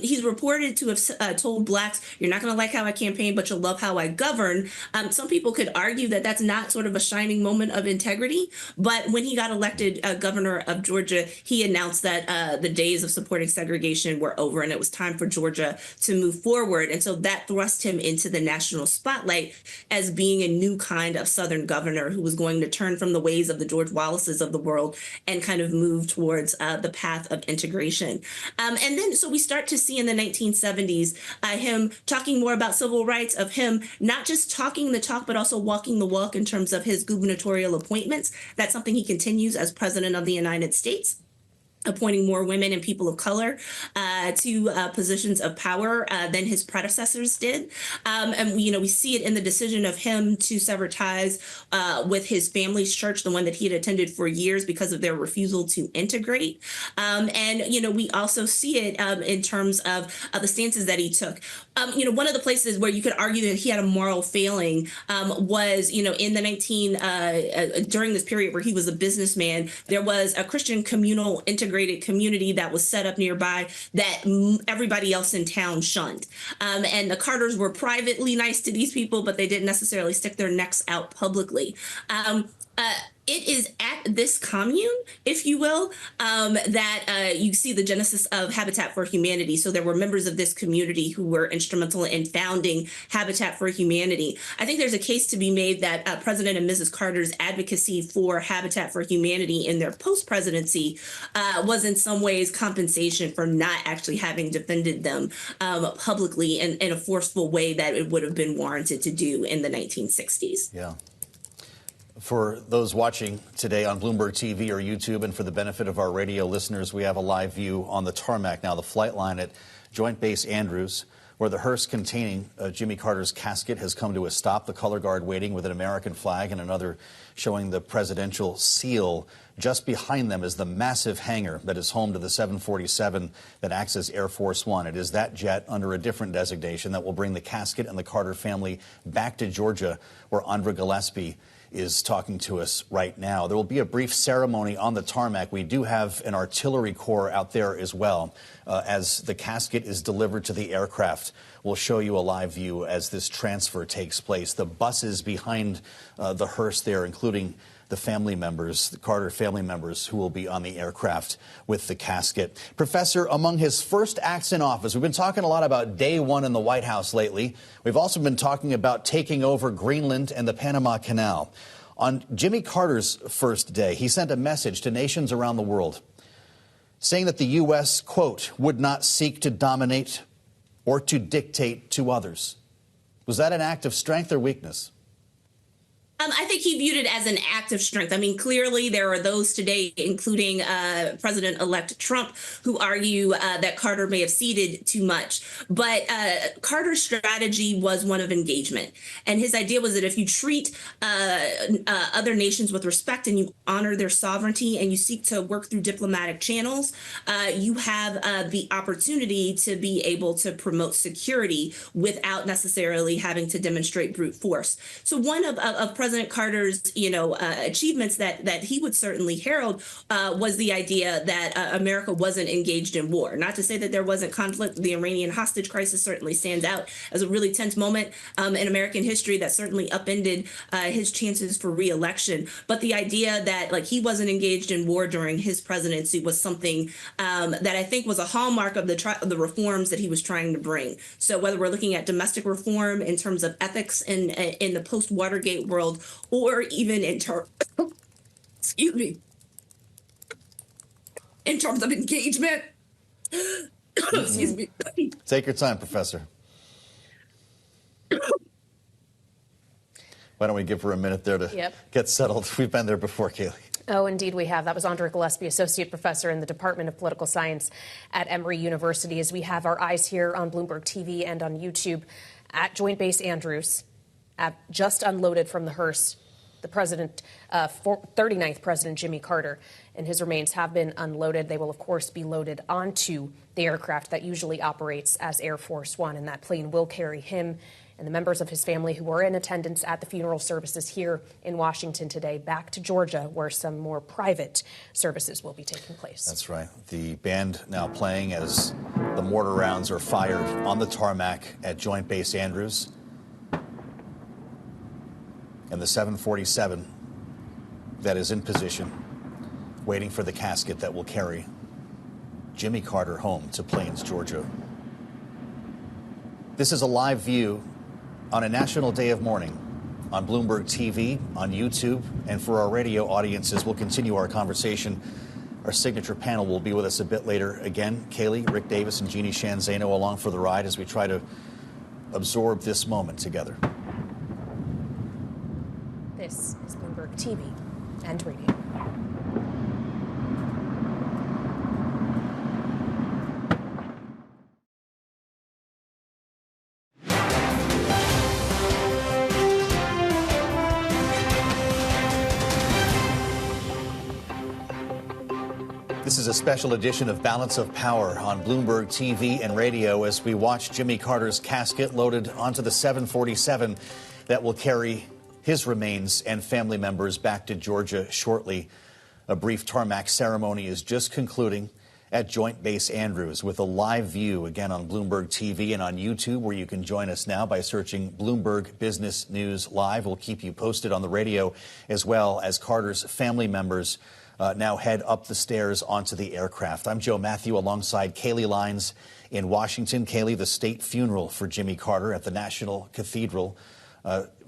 He's reported to have told blacks, "You're not going to like how I campaign, but you'll love how I govern." Some people could argue that that's not sort of a shining moment of integrity. But when he got elected governor of Georgia, he announced that the days of supporting segregation were over and it was time for Georgia to move forward. And so that thrust him into the national spotlight as being a new kind of Southern governor who was going to turn from the ways of the George Wallaces of the world and kind of move towards the path of integration. And then so we start to see in the 1970s him talking more about civil rights, of him not just talking the talk, but also walking the walk in terms of his gubernatorial appointments. That's something he continues as president of the United States, appointing more women and people of color to positions of power than his predecessors did. We see it in the decision of him to sever ties with his family's church, the one that he had attended for years because of their refusal to integrate. We also see it in terms of the stances that he took. One of the places where you could argue that he had a moral failing was, in the during this period where he was a businessman, there was a Christian communal integrated community that was set up nearby that everybody else in town shunned. And the Carters were privately nice to these people, but they didn't necessarily stick their necks out publicly. It is at this commune, if you will, that you see the genesis of Habitat for Humanity. So there were members of this community who were instrumental in founding Habitat for Humanity. I think there's a case to be made that President and Mrs. Carter's advocacy for Habitat for Humanity in their post-presidency was in some ways compensation for not actually having defended them publicly in a forceful way that it would have been warranted to do in the 1960s. Yeah. For those watching today on Bloomberg TV or YouTube, and for the benefit of our radio listeners, we have a live view on the tarmac now, the flight line at Joint Base Andrews, where the hearse containing Jimmy Carter's casket has come to a stop. The color guard waiting with an American flag and another showing the presidential seal. Just behind them is the massive hangar that is home to the 747 that acts as Air Force One. It is that jet under a different designation that will bring the casket and the Carter family back to Georgia, where Andra Gillespie is talking to us right now. There will be a brief ceremony on the tarmac. We do have an artillery corps out there as well. As the casket is delivered to the aircraft, we'll show you a live view as this transfer takes place. The buses behind the hearse there, including the family members, the Carter family members who will be on the aircraft with the casket. Professor, among his first acts in office, we've been talking a lot about day one in the White House lately. We've also been talking about taking over Greenland and the Panama Canal. On Jimmy Carter's first day, he sent a message to nations around the world saying that the U.S., quote, would not seek to dominate or to dictate to others. Was that an act of strength or weakness? I think he viewed it as an act of strength. I mean, clearly there are those today, including President-elect Trump, who argue that Carter may have ceded too much. But Carter's strategy was one of engagement. And his idea was that if you treat other nations with respect and you honor their sovereignty and you seek to work through diplomatic channels, you have the opportunity to be able to promote security without necessarily having to demonstrate brute force. So one of President Carter's, achievements that he would certainly herald was the idea that America wasn't engaged in war. Not to say that there wasn't conflict. The Iranian hostage crisis certainly stands out as a really tense moment in American history that certainly upended his chances for re-election. But the idea that he wasn't engaged in war during his presidency was something that I think was a hallmark of the reforms that he was trying to bring. So whether we're looking at domestic reform in terms of ethics in the post-Watergate world, or even in terms of engagement. Excuse me. Take your time, Professor. Why don't we give her a minute there to get settled? We've been there before, Kailey. Oh, indeed we have. That was Andra Gillespie, Associate Professor in the Department of Political Science at Emory University. As we have our eyes here on Bloomberg TV and on YouTube at Joint Base Andrews, just unloaded from the hearse, the 39th President Jimmy Carter and his remains have been unloaded. They will, of course, be loaded onto the aircraft that usually operates as Air Force One, and that plane will carry him and the members of his family who were in attendance at the funeral services here in Washington today back to Georgia, where some more private services will be taking place. That's right. The band now playing as the mortar rounds are fired on the tarmac at Joint Base Andrews. And the 747 that is in position, waiting for the casket that will carry Jimmy Carter home to Plains, Georgia. This is a live view on a national day of mourning on Bloomberg TV, on YouTube, and for our radio audiences, we'll continue our conversation. Our signature panel will be with us a bit later. Again, Kailey, Rick Davis, and Jeannie Shanzano along for the ride as we try to absorb this moment together. This is Bloomberg TV and radio. This is a special edition of Balance of Power on Bloomberg TV and radio as we watch Jimmy Carter's casket loaded onto the 747 that will carry his remains and family members back to Georgia shortly. A brief tarmac ceremony is just concluding at Joint Base Andrews with a live view again on Bloomberg TV and on YouTube, where you can join us now by searching Bloomberg Business News Live. We'll keep you posted on the radio as well as Carter's family members now head up the stairs onto the aircraft. I'm Joe Mathieu alongside Kailey Leinz in Washington. Kailey, the state funeral for Jimmy Carter at the National Cathedral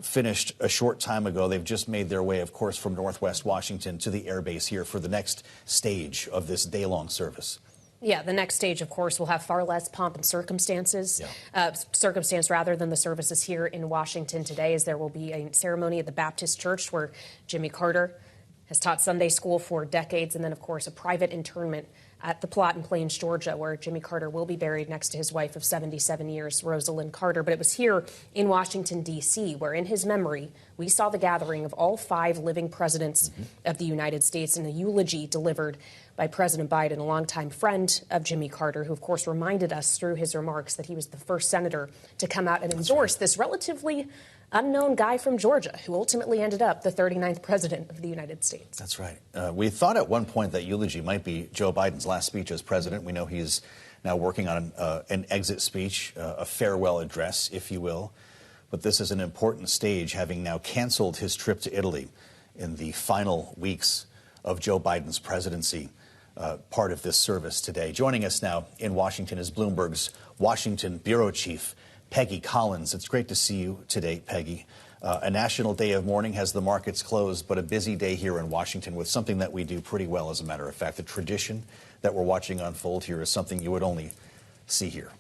finished a short time ago. They've just made their way, of course, from Northwest Washington to the airbase here for the next stage of this day-long service. Yeah, the next stage, of course, will have far less pomp and circumstance rather than the services here in Washington today, as there will be a ceremony at the Baptist Church where Jimmy Carter has taught Sunday school for decades, and then, of course, a private internment at the plot in Plains, Georgia, where Jimmy Carter will be buried next to his wife of 77 years, Rosalind Carter. But it was here in Washington, D.C., where in his memory, we saw the gathering of all 5 living presidents of the United States and a eulogy delivered by President Biden, a longtime friend of Jimmy Carter, who, of course, reminded us through his remarks that he was the first senator to come out and endorse this relatively unknown guy from Georgia who ultimately ended up the 39th president of the United States. That's right. We thought at one point that eulogy might be Joe Biden's last speech as president. We know he's now working on an exit speech, a farewell address, if you will. But this is an important stage, having now canceled his trip to Italy in the final weeks of Joe Biden's presidency, part of this service today. Joining us now in Washington is Bloomberg's Washington bureau chief, Peggy Collins. It's great to see you today, Peggy. A national day of mourning has the markets closed, but a busy day here in Washington with something that we do pretty well, as a matter of fact. The tradition that we're watching unfold here is something you would only see here.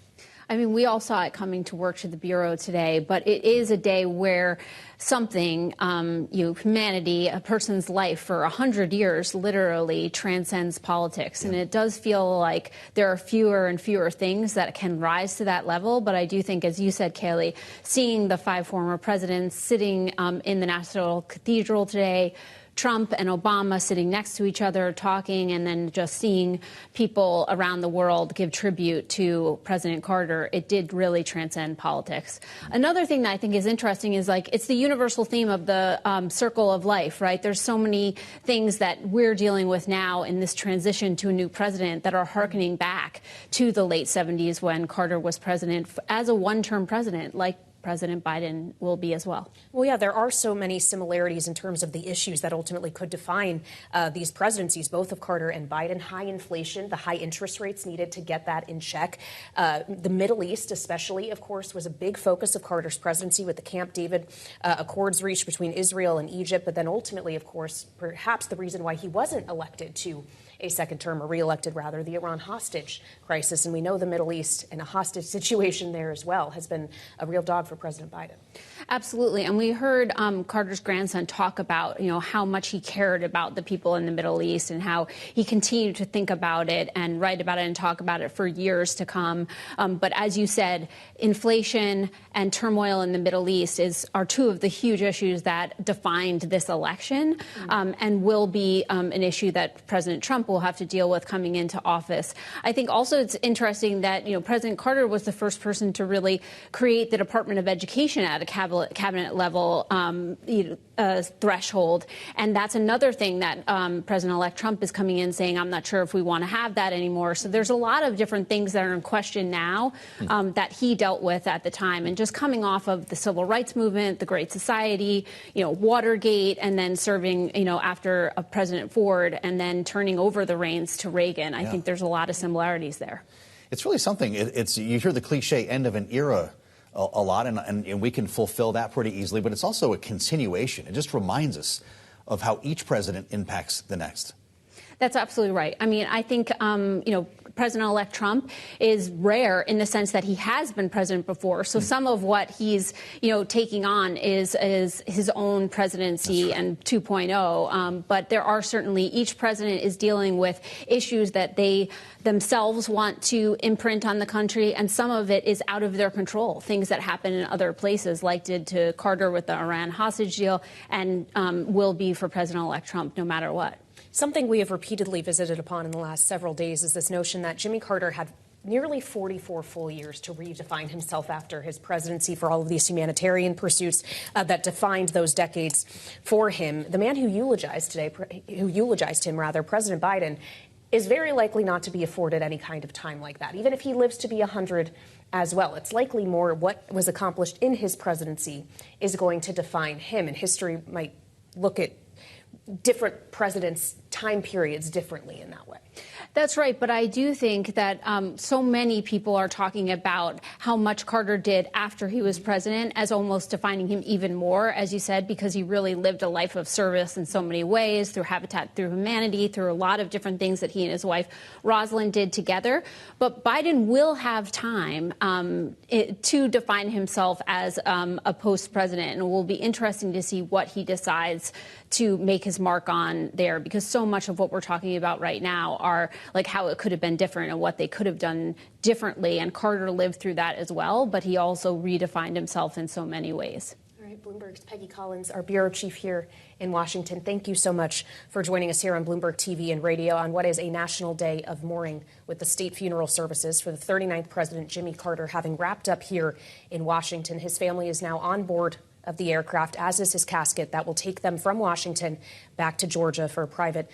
I mean, we all saw it coming to work to the Bureau today, but it is a day where something, humanity, a person's life for 100 years literally transcends politics. And it does feel like there are fewer and fewer things that can rise to that level. But I do think, as you said, Kailey, seeing the 5 former presidents sitting in the National Cathedral today, Trump and Obama sitting next to each other talking, and then just seeing people around the world give tribute to President Carter, it did really transcend politics. Another thing that I think is interesting is, like, it's the universal theme of the circle of life, right? There's so many things that we're dealing with now in this transition to a new president that are hearkening back to the late 70s when Carter was president as a one-term president, like President Biden will be as well. Well, yeah, there are so many similarities in terms of the issues that ultimately could define these presidencies, both of Carter and Biden. High inflation, the high interest rates needed to get that in check. The Middle East, especially, of course, was a big focus of Carter's presidency with the Camp David Accords reached between Israel and Egypt. But then ultimately, of course, perhaps the reason why he wasn't elected to a second term, or reelected rather, the Iran hostage crisis. And we know the Middle East and a hostage situation there as well has been a real dog for President Biden. Absolutely. And we heard Carter's grandson talk about, how much he cared about the people in the Middle East and how he continued to think about it and write about it and talk about it for years to come. But as you said, inflation and turmoil in the Middle East are 2 of the huge issues that defined this election, and will be an issue that President Trump will have to deal with coming into office. I think also it's interesting that, President Carter was the first person to really create the Department of Education at a cabinet level threshold. And that's another thing that President-elect Trump is coming in saying, I'm not sure if we want to have that anymore. So there's a lot of different things that are in question now that he dealt with at the time. And just coming off of the civil rights movement, the Great Society, Watergate, and then serving, after President Ford, and then turning over the reins to Reagan. I think there's a lot of similarities there. It's really something. You hear the cliche end of an era a lot, and we can fulfill that pretty easily, but it's also a continuation. It just reminds us of how each president impacts the next. That's absolutely right. I mean, I think, President-elect Trump is rare in the sense that he has been president before. So some of what he's, taking on is his own presidency and 2.0. But there are certainly, each president is dealing with issues that they themselves want to imprint on the country. And some of it is out of their control, things that happen in other places, like did to Carter with the Iran hostage deal, and will be for President-elect Trump no matter what. Something we have repeatedly visited upon in the last several days is this notion that Jimmy Carter had nearly 44 full years to redefine himself after his presidency for all of these humanitarian pursuits that defined those decades for him. The man who eulogized him, President Biden, is very likely not to be afforded any kind of time like that, even if he lives to be 100 as well. It's likely more what was accomplished in his presidency is going to define him, and history might look at different presidents' time periods differently in that way. That's right. But I do think that so many people are talking about how much Carter did after he was president as almost defining him even more, as you said, because he really lived a life of service in so many ways, through Habitat Through Humanity, through a lot of different things that he and his wife Rosalind did together. But Biden will have time to define himself as a post-president, and it will be interesting to see what he decides to make his mark on there, because so much of what we're talking about right now are like how it could have been different and what they could have done differently. And Carter lived through that as well, but he also redefined himself in so many ways. All right, Bloomberg's Peggy Collins, our bureau chief here in Washington. Thank you so much for joining us here on Bloomberg TV and radio on what is a national day of mourning, with the state funeral services for the 39th President Jimmy Carter having wrapped up here in Washington. His family is now on board of the aircraft, as is his casket that will take them from Washington back to Georgia for private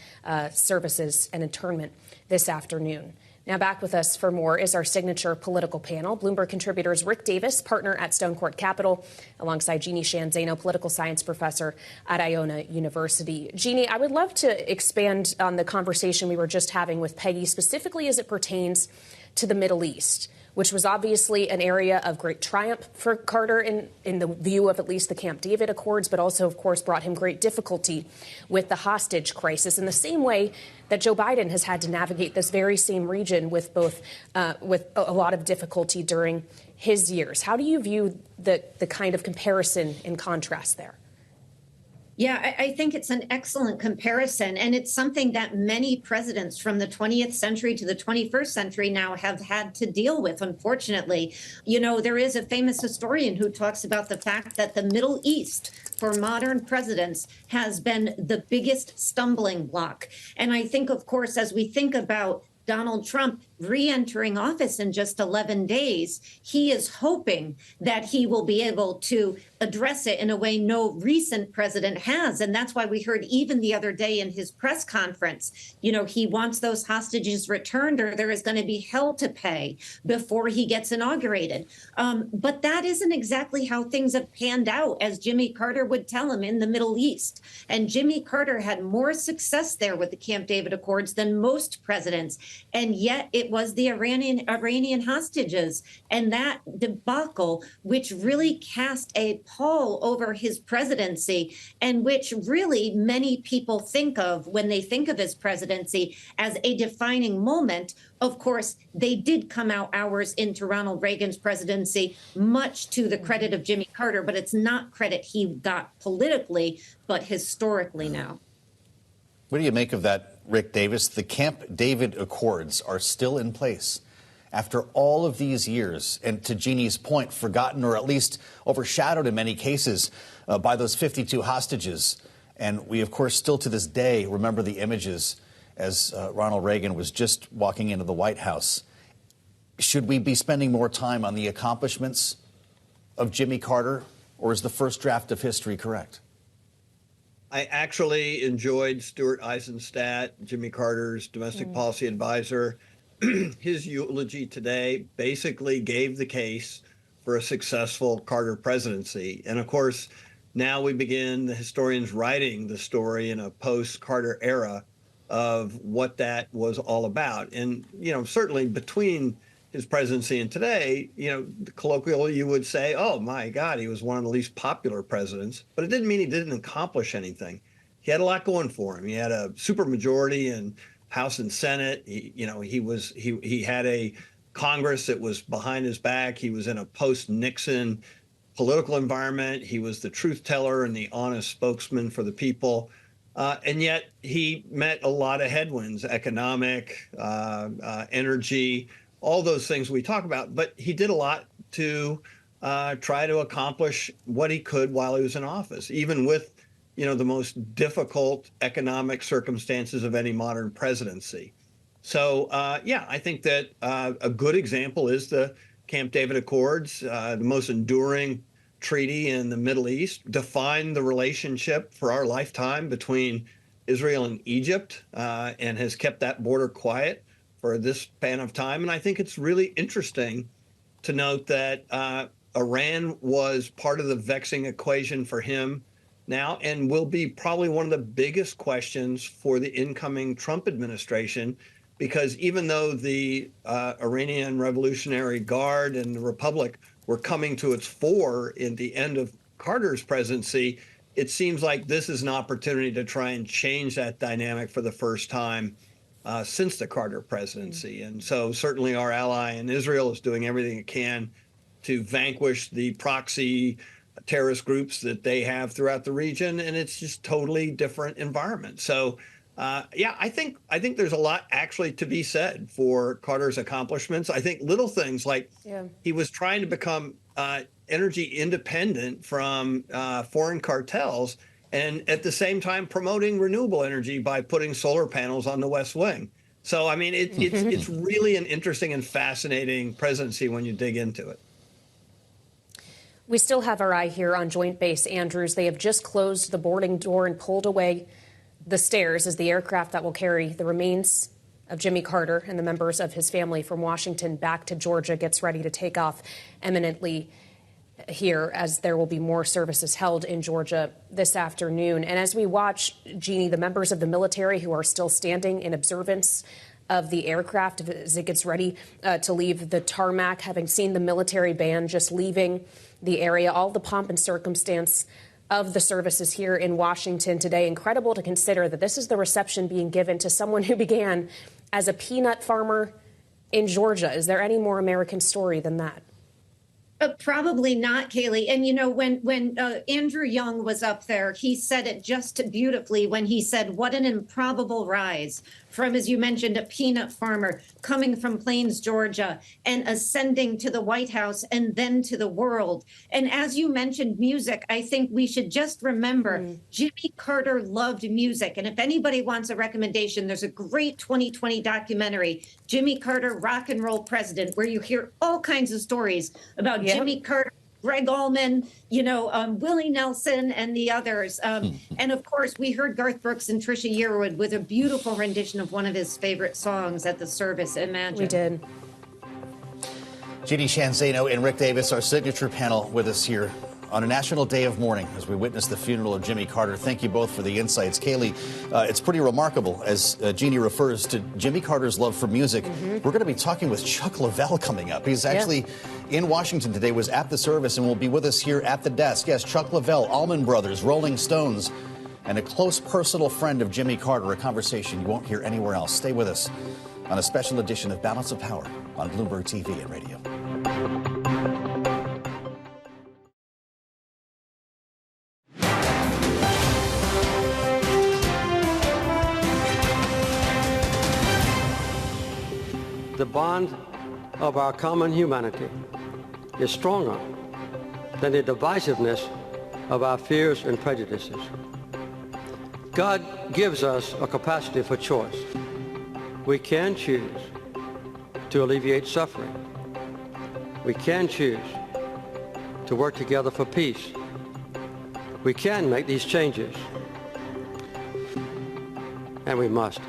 services and internment this afternoon. Now back with us for more is our signature political panel. Bloomberg contributors Rick Davis, partner at Stone Court Capital, alongside Jeannie Shanzano, political science professor at Iona University. Jeannie, I would love to expand on the conversation we were just having with Peggy, specifically as it pertains to the Middle East, which was obviously an area of great triumph for Carter in the view of at least the Camp David Accords, but also, of course, brought him great difficulty with the hostage crisis in the same way that Joe Biden has had to navigate this very same region with with a lot of difficulty during his years. How do you view the kind of comparison and contrast there? Yeah, I think it's an excellent comparison. And it's something that many presidents from the 20th century to the 21st century now have had to deal with, unfortunately. You know, there is a famous historian who talks about the fact that the Middle East for modern presidents has been the biggest stumbling block. And I think, of course, as we think about Donald Trump re-entering office in just 11 days, he is hoping that he will be able to address it in a way no recent president has. And that's why we heard even the other day in his press conference, you know, he wants those hostages returned or there is going to be hell to pay before he gets inaugurated. But that isn't exactly how things have panned out, as Jimmy Carter would tell him, in the Middle East. And Jimmy Carter had more success there with the Camp David Accords than most presidents. And yet it was the Iranian hostages and that debacle which really cast a pall over his presidency, and which really many people think of when they think of his presidency as a defining moment. Of course, they did come out hours into Ronald Reagan's presidency, much to the credit of Jimmy Carter, but it's not credit he got politically, but historically now. What do you make of that, Rick Davis? The Camp David Accords are still in place after all of these years, and to Jeannie's point, forgotten or at least overshadowed in many cases by those 52 hostages. And we, of course, still to this day remember the images as Ronald Reagan was just walking into the White House. Should we be spending more time on the accomplishments of Jimmy Carter, or is the first draft of history correct? I actually enjoyed Stuart Eisenstadt, Jimmy Carter's domestic policy advisor. His eulogy today basically gave the case for a successful Carter presidency. And of course, now we begin, the historians writing the story in a post-Carter era of what that was all about. And, you know, certainly between his presidency and today, you know, colloquially you would say, oh my God, he was one of the least popular presidents, but it didn't mean he didn't accomplish anything. He had a lot going for him. He had a supermajority in House and Senate. He had a Congress that was behind his back. He was in a post-Nixon political environment. He was the truth teller and the honest spokesman for the people. And yet he met a lot of headwinds, economic, energy, all those things we talk about. But he did a lot to try to accomplish what he could while he was in office, even with, you know, the most difficult economic circumstances of any modern presidency. So, yeah, I think that a good example is the Camp David Accords, the most enduring treaty in the Middle East, defined the relationship for our lifetime between Israel and Egypt, and has kept that border quiet for this span of time. And I think it's really interesting to note that Iran was part of the vexing equation for him now, and will be probably one of the biggest questions for the incoming Trump administration, because even though the Iranian Revolutionary Guard and the Republic were coming to its fore in the end of Carter's presidency, it seems like this is an opportunity to try and change that dynamic for the first time since the Carter presidency. And so certainly our ally in Israel is doing everything it can to vanquish the proxy terrorist groups that they have throughout the region, and it's just totally different environment. So, yeah, I think there's a lot actually to be said for Carter's accomplishments. I think little things like he was trying to become energy independent from foreign cartels, and at the same time promoting renewable energy by putting solar panels on the West Wing. So, I mean, it's really an interesting and fascinating presidency when you dig into it. We still have our eye here on Joint Base Andrews. They have just closed the boarding door and pulled away the stairs as the aircraft that will carry the remains of Jimmy Carter and the members of his family from Washington back to Georgia gets ready to take off imminently here, as there will be more services held in Georgia this afternoon. And as we watch, Jeannie, the members of the military who are still standing in observance of the aircraft as it gets ready to leave the tarmac, having seen the military band just leaving the area, all the pomp and circumstance of the services here in Washington today. Incredible to consider that this is the reception being given to someone who began as a peanut farmer in Georgia. Is there any more American story than that? Probably not, Kailey. And, you know, when Andrew Young was up there, he said it just beautifully when he said, what an improbable rise from, as you mentioned, a peanut farmer coming from Plains, Georgia, and ascending to the White House and then to the world. And as you mentioned music, I think we should just remember Jimmy Carter loved music. And if anybody wants a recommendation, there's a great 2020 documentary, Jimmy Carter, Rock and Roll President, where you hear all kinds of stories about Jimmy Carter, Greg Allman, you know, Willie Nelson and the others. And of course, we heard Garth Brooks and Trisha Yearwood with a beautiful rendition of one of his favorite songs at the service, Imagine. We did. Jeannie Shanzano and Rick Davis, our signature panel, with us here on a national day of mourning as we witness the funeral of Jimmy Carter. Thank you both for the insights. Kailey, it's pretty remarkable as Jeannie refers to Jimmy Carter's love for music. We're going to be talking with Chuck Leavell coming up. He's actually in Washington today, was at the service, and will be with us here at the desk. Yes, Chuck Leavell, Allman Brothers, Rolling Stones, and a close personal friend of Jimmy Carter, a conversation you won't hear anywhere else. Stay with us on a special edition of Balance of Power on Bloomberg TV and radio. The bond of our common humanity is stronger than the divisiveness of our fears and prejudices. God gives us a capacity for choice. We can choose to alleviate suffering. We can choose to work together for peace. We can make these changes, and we must.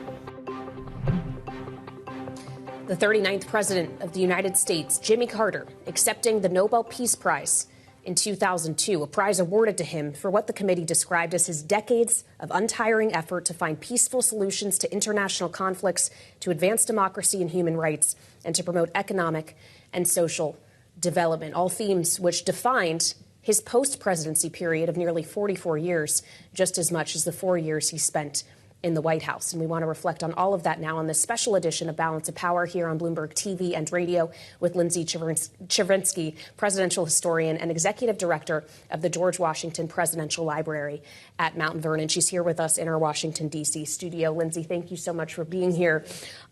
The 39th President of the United States, Jimmy Carter, accepting the Nobel Peace Prize in 2002, a prize awarded to him for what the committee described as his decades of untiring effort to find peaceful solutions to international conflicts, to advance democracy and human rights, and to promote economic and social development, all themes which defined his post-presidency period of nearly 44 years, just as much as the 4 years he spent in the White House. And we want to reflect on all of that now on this special edition of Balance of Power here on Bloomberg TV and radio with Lindsay Chervinsky, presidential historian and executive director of the George Washington Presidential Library at Mount Vernon. She's here with us in our Washington, D.C. studio. Lindsay, thank you so much for being here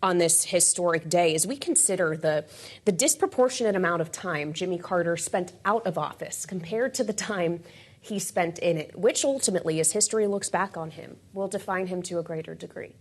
on this historic day. As we consider the disproportionate amount of time Jimmy Carter spent out of office compared to the time he spent in it, which ultimately, as history looks back on him, will define him to a greater degree.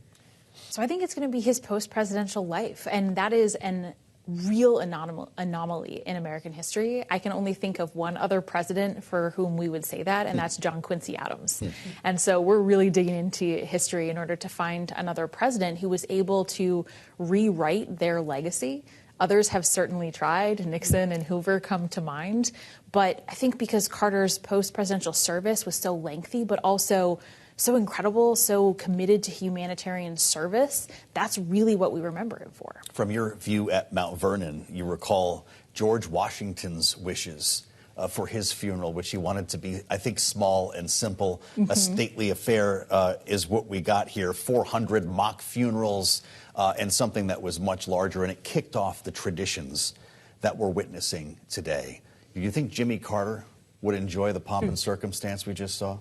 So I think it's going to be his post-presidential life, and that is an real anomaly in American history. I can only think of one other president for whom we would say that, and that's John Quincy Adams. And so we're really digging into history in order to find another president who was able to rewrite their legacy. Others have certainly tried. Nixon and Hoover come to mind. But I think because Carter's post-presidential service was so lengthy, but also so incredible, so committed to humanitarian service, that's really what we remember him for. From your view at Mount Vernon, you recall George Washington's wishes for his funeral, which he wanted to be, I think, small and simple. A stately affair is what we got here. 400 mock funerals and something that was much larger, and it kicked off the traditions that we're witnessing today. Do you think Jimmy Carter would enjoy the pomp and circumstance we just saw?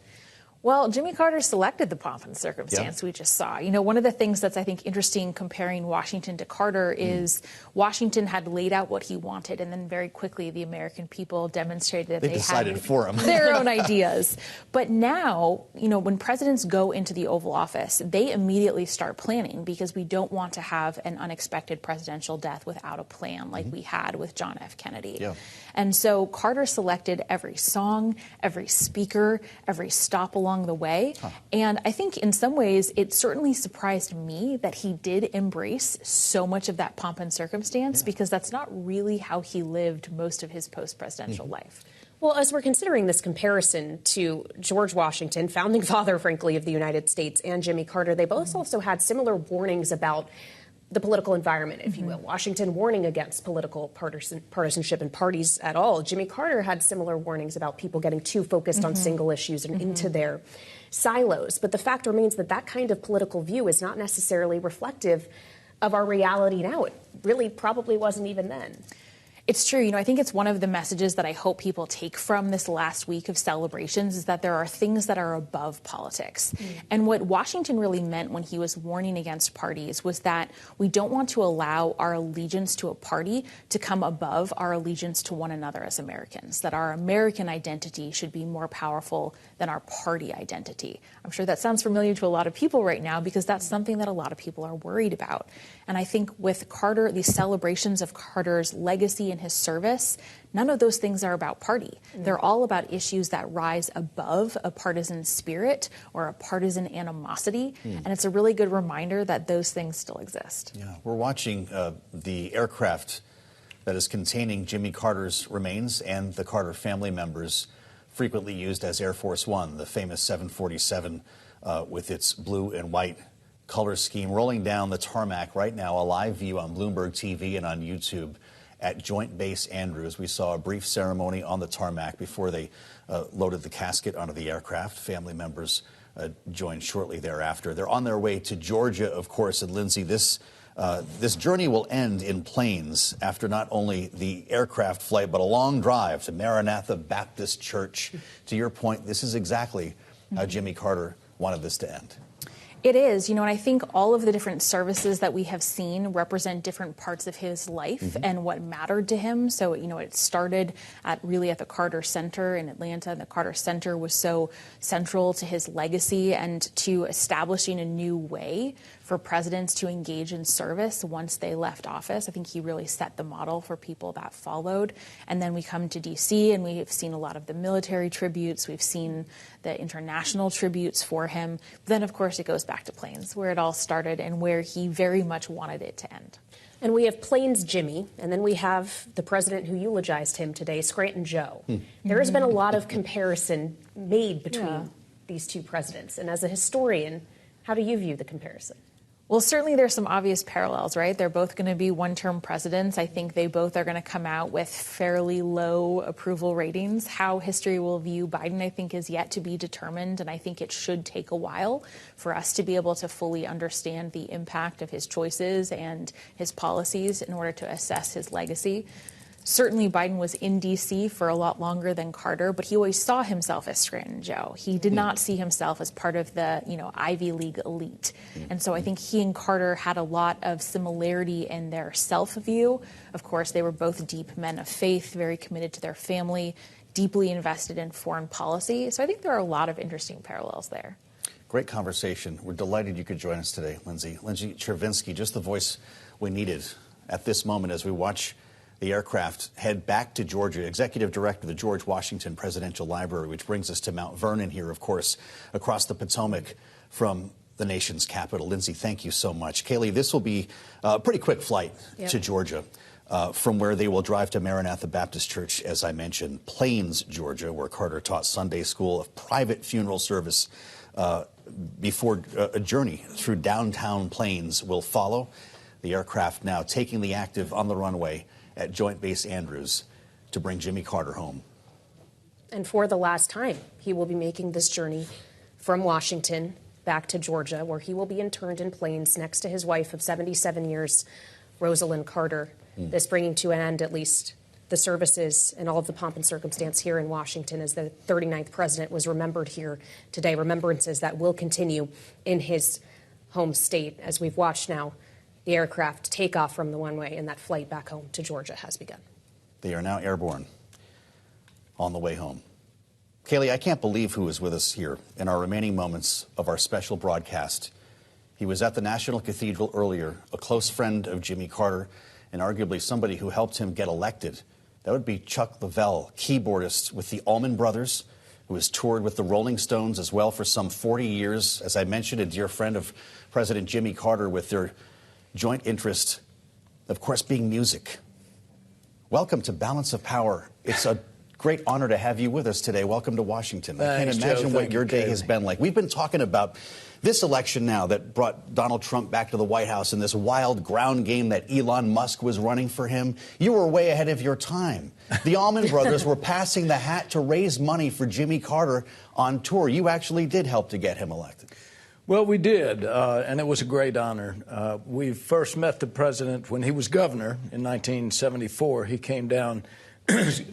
Well, Jimmy Carter selected the pomp and circumstance we just saw. You know, one of the things that's, I think, interesting comparing Washington to Carter is Washington had laid out what he wanted, and then very quickly the American people demonstrated that they decided had for him. their own ideas. But now, you know, when presidents go into the Oval Office, they immediately start planning because we don't want to have an unexpected presidential death without a plan like we had with John F. Kennedy. Yeah. And so Carter selected every song, every speaker, every stop along the way. And I think in some ways it certainly surprised me that he did embrace so much of that pomp and circumstance because that's not really how he lived most of his post-presidential life. Well, as we're considering this comparison to George Washington, founding father, frankly, of the United States, and Jimmy Carter, they both also had similar warnings about the political environment, if you will. Washington warning against political partisanship and parties at all. Jimmy Carter had similar warnings about people getting too focused on single issues and into their silos. But the fact remains that that kind of political view is not necessarily reflective of our reality now. It really probably wasn't even then. It's true. You know, I think it's one of the messages that I hope people take from this last week of celebrations is that there are things that are above politics. And what Washington really meant when he was warning against parties was that we don't want to allow our allegiance to a party to come above our allegiance to one another as Americans, that our American identity should be more powerful than our party identity. I'm sure that sounds familiar to a lot of people right now because that's something that a lot of people are worried about. And I think with Carter, these celebrations of Carter's legacy and his service, none of those things are about party. They're all about issues that rise above a partisan spirit or a partisan animosity. And it's a really good reminder that those things still exist. Yeah, we're watching the aircraft that is containing Jimmy Carter's remains and the Carter family members, frequently used as Air Force One, the famous 747 with its blue and white color scheme, rolling down the tarmac right now. A live view on Bloomberg TV and on YouTube at Joint Base Andrews. We saw a brief ceremony on the tarmac before they loaded the casket onto the aircraft. Family members joined shortly thereafter. They're on their way to Georgia, of course. And Lindsay, this journey will end in Plains after not only the aircraft flight, but a long drive to Maranatha Baptist Church. To your point, this is exactly how Jimmy Carter wanted this to end. It is, you know, and I think all of the different services that we have seen represent different parts of his life and what mattered to him. So, you know, it started at the Carter Center in Atlanta, and the Carter Center was so central to his legacy and to establishing a new way for presidents to engage in service once they left office. I think he really set the model for people that followed. And then we come to D.C. and we've seen a lot of the military tributes. We've seen the international tributes for him. But then, of course, it goes back to Plains, where it all started and where he very much wanted it to end. And we have Plains Jimmy, and then we have the president who eulogized him today, Scranton Joe. There has been a lot of comparison made between these two presidents. And as a historian, how do you view the comparison? Well, certainly there's some obvious parallels, right? They're both going to be one-term presidents. I think they both are going to come out with fairly low approval ratings. How history will view Biden, I think, is yet to be determined, and I think it should take a while for us to be able to fully understand the impact of his choices and his policies in order to assess his legacy. Certainly, Biden was in D.C. for a lot longer than Carter, but he always saw himself as Scranton Joe. He did not see himself as part of the, Ivy League elite. And so I think he and Carter had a lot of similarity in their self-view. Of course, they were both deep men of faith, very committed to their family, deeply invested in foreign policy. So I think there are a lot of interesting parallels there. Great conversation. We're delighted you could join us today, Lindsay. Lindsay Chervinsky, just the voice we needed at this moment as we watch the aircraft head back to Georgia. Executive Director of the George Washington Presidential Library, which brings us to Mount Vernon here, of course, across the Potomac from the nation's capital. Lindsay, thank you so much. Kailey, this will be a pretty quick flight to Georgia, from where they will drive to Maranatha Baptist Church, as I mentioned, Plains, Georgia, where Carter taught Sunday school, a private funeral service before a journey through downtown Plains will follow. The aircraft now taking the active on the runway at Joint Base Andrews to bring Jimmy Carter home. And for the last time, he will be making this journey from Washington back to Georgia, where he will be interned in Plains next to his wife of 77 years, Rosalind Carter. This bringing to an end, at least the services and all of the pomp and circumstance here in Washington as the 39th president was remembered here today, remembrances that will continue in his home state as we've watched now the aircraft take off from the runway and that flight back home to Georgia has begun. They are now airborne on the way home. Kailey, I can't believe who is with us here in our remaining moments of our special broadcast. He was at the National Cathedral earlier, a close friend of Jimmy Carter, and arguably somebody who helped him get elected. That would be Chuck Leavell, keyboardist with the Allman Brothers, who has toured with the Rolling Stones as well for some 40 years. As I mentioned, a dear friend of President Jimmy Carter with their joint interest, of course, being music. Welcome to Balance of Power. It's a great honor to have you with us today. Welcome to Washington. Thanks, I can't imagine Joe. what your day has been like. We've been talking about this election now that brought Donald Trump back to the White House in this wild ground game that Elon Musk was running for him. You were way ahead of your time. The Allman Brothers were passing the hat to raise money for Jimmy Carter on tour. You actually did help to get him elected. Well, we did, and it was a great honor. We first met the president when he was governor in 1974. He came down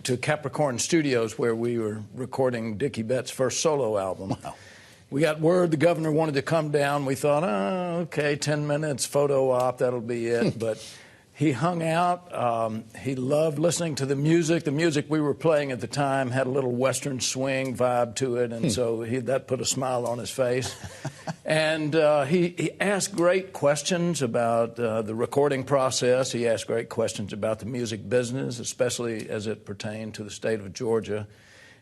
to Capricorn Studios where we were recording Dickie Betts' first solo album. Wow. We got word the governor wanted to come down. We thought, oh, okay, 10 minutes, photo op, that'll be it. But he hung out. He loved listening to the music. The music we were playing at the time had a little Western swing vibe to it, and so that put a smile on his face. And he asked great questions about the recording process. He asked great questions about the music business, especially as it pertained to the state of Georgia.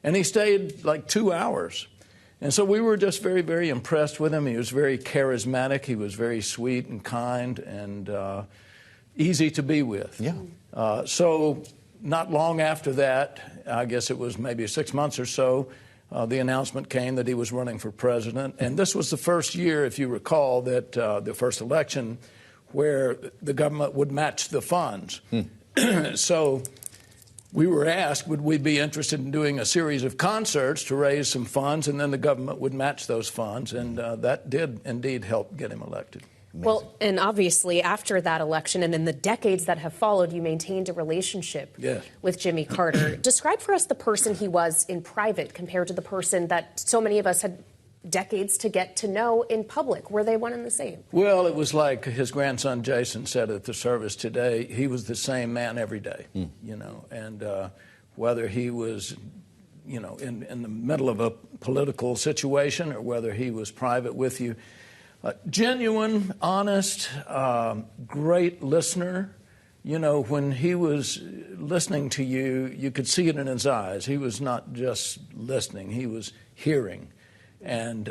And he stayed like 2 hours. And so we were just very, very impressed with him. He was very charismatic. He was very sweet and kind and easy to be with. Yeah. So not long after that, I guess it was maybe 6 months or so, the announcement came that he was running for president. And this was the first year, if you recall, that the first election where the government would match the funds. So we were asked, would we be interested in doing a series of concerts to raise some funds, and then the government would match those funds. And that did indeed help get him elected. Amazing. Well, and obviously after that election and in the decades that have followed, you maintained a relationship with Jimmy Carter. Describe for us the person he was in private compared to the person that so many of us had decades to get to know in public. Were they one and the same? Well, it was like his grandson Jason said at the service today. He was the same man every day, you know, and whether he was, you know, in the middle of a political situation or whether he was private with you. Genuine, honest, great listener. You know, when he was listening to you, you could see it in his eyes. He was not just listening, he was hearing. And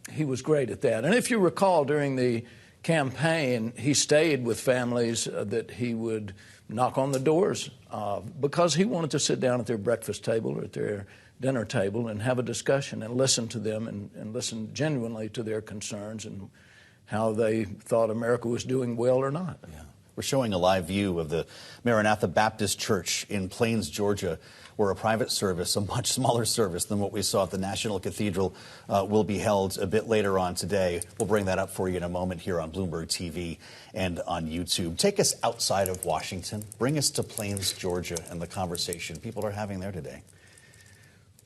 he was great at that. And if you recall, during the campaign, he stayed with families that he would knock on the doors because he wanted to sit down at their breakfast table or at their dinner table and have a discussion and listen to them and listen genuinely to their concerns and how they thought America was doing well or not. Yeah. We're showing a live view of the Maranatha Baptist Church in Plains, Georgia, where a private service, a much smaller service than what we saw at the National Cathedral, will be held a bit later on today. We'll bring that up for you in a moment here on Bloomberg TV and on YouTube. Take us outside of Washington. Bring us to Plains, Georgia, and the conversation people are having there today.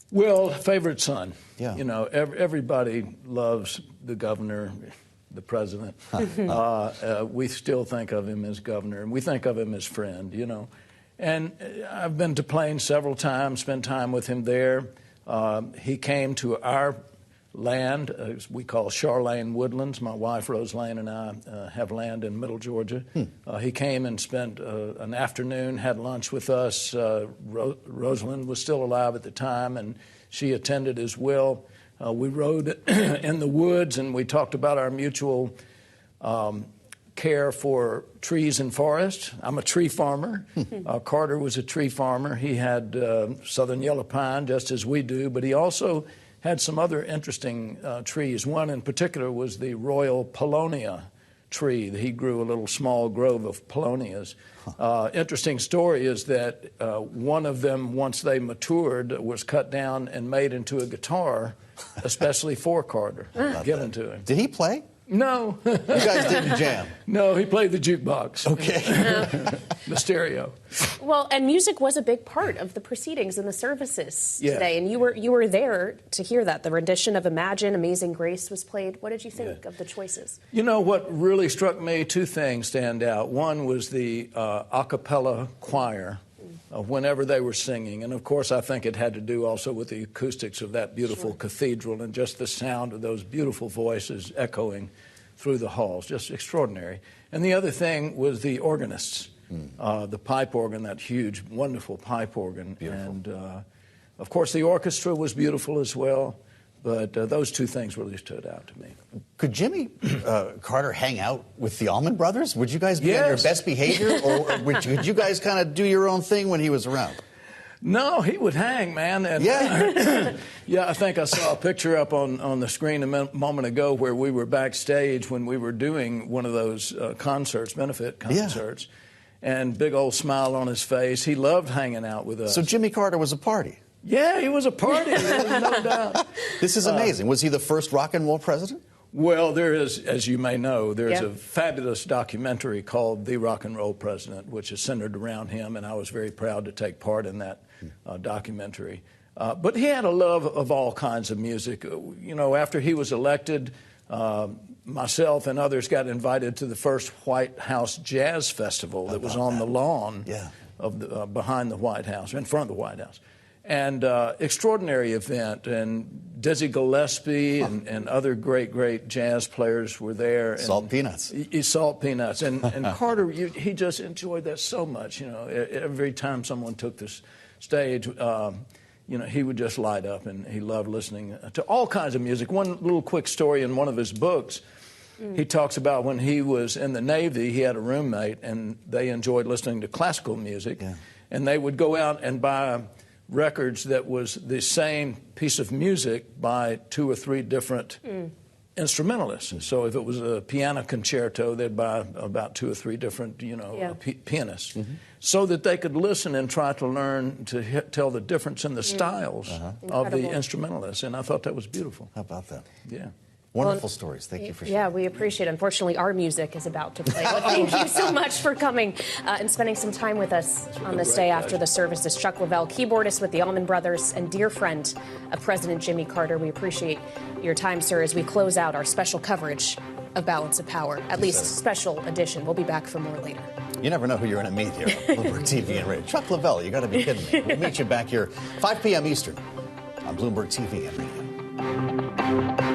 Well, favorite son. Yeah. You know, everybody loves the governor, the president. We still think of him as governor, and we think of him as friend, you know. And I've been to Plains several times, spent time with him there. He came to our land, as we call Charlane Woodlands. My wife, Rose Lane, and I have land in Middle Georgia. He came and spent an afternoon, had lunch with us. Rosalind was still alive at the time, and she attended as well. We rode in the woods, and we talked about our mutual care for trees and forests. I'm a tree farmer. Carter was a tree farmer. He had southern yellow pine, just as we do, but he also had some other interesting trees. One in particular was the Royal Paulownia tree. He grew a little small grove of Paulownias. Interesting story is that one of them, once they matured, was cut down and made into a guitar, especially for Carter, given to him. Did he play? No. You guys didn't jam? No, he played the jukebox. Okay. The stereo. Well, and music was a big part of the proceedings and the services Yeah. today, and you were there to hear that. The rendition of Imagine, Amazing Grace was played. What did you think of the choices? You know, what really struck me, two things stand out. One was the a cappella choir. Whenever they were singing. And, of course, I think it had to do also with the acoustics of that beautiful cathedral and just the sound of those beautiful voices echoing through the halls. Just extraordinary. And the other thing was the organists, the pipe organ, that huge, wonderful pipe organ. Beautiful. And, of course, the orchestra was beautiful as well. But those two things really stood out to me. Could Jimmy Carter hang out with the Allman brothers? Would you guys be on your best behavior? Or would you guys kind of do your own thing when he was around? No, he would hang, man. And, yeah, I think I saw a picture up on the screen a moment ago where we were backstage when we were doing one of those concerts, benefit concerts. And big old smile on his face. He loved hanging out with us. So Jimmy Carter was a party? Yeah, he was a party. There was no doubt. This is amazing. Was he the first rock and roll president? Well, there is, as you may know, there's a fabulous documentary called The Rock and Roll President, which is centered around him, and I was very proud to take part in that documentary. But he had a love of all kinds of music. You know, after he was elected, myself and others got invited to the first White House Jazz Festival that was on the lawn of behind the White House, in front of the White House. And extraordinary event, and Dizzy Gillespie and other great jazz players were there. Salt Peanuts. Salt Peanuts. And Carter, he just enjoyed that so much. You know, every time someone took this stage, you know, he would just light up, and he loved listening to all kinds of music. One little quick story in one of his books, he talks about when he was in the Navy, he had a roommate, and they enjoyed listening to classical music. And they would go out and buy records that was the same piece of music by 2 or 3 different instrumentalists. So if it was a piano concerto, they'd buy about 2 or 3 different, you know, pianists, so that they could listen and try to learn to tell the difference in the styles of the instrumentalists. And I thought that was beautiful. How about that? Yeah. Wonderful stories. Thank you for sharing. Yeah, we appreciate it. Unfortunately, our music is about to play. But thank you so much for coming and spending some time with us on this day after the services. Chuck Leavell, keyboardist with the Allman Brothers and dear friend of President Jimmy Carter. We appreciate your time, sir, as we close out our special coverage of Balance of Power, at least special edition. We'll be back for more later. You never know who you're going to meet here on Bloomberg TV and radio. Chuck Leavell, you got to be kidding me. We'll meet you back here 5 p.m. Eastern on Bloomberg TV and radio.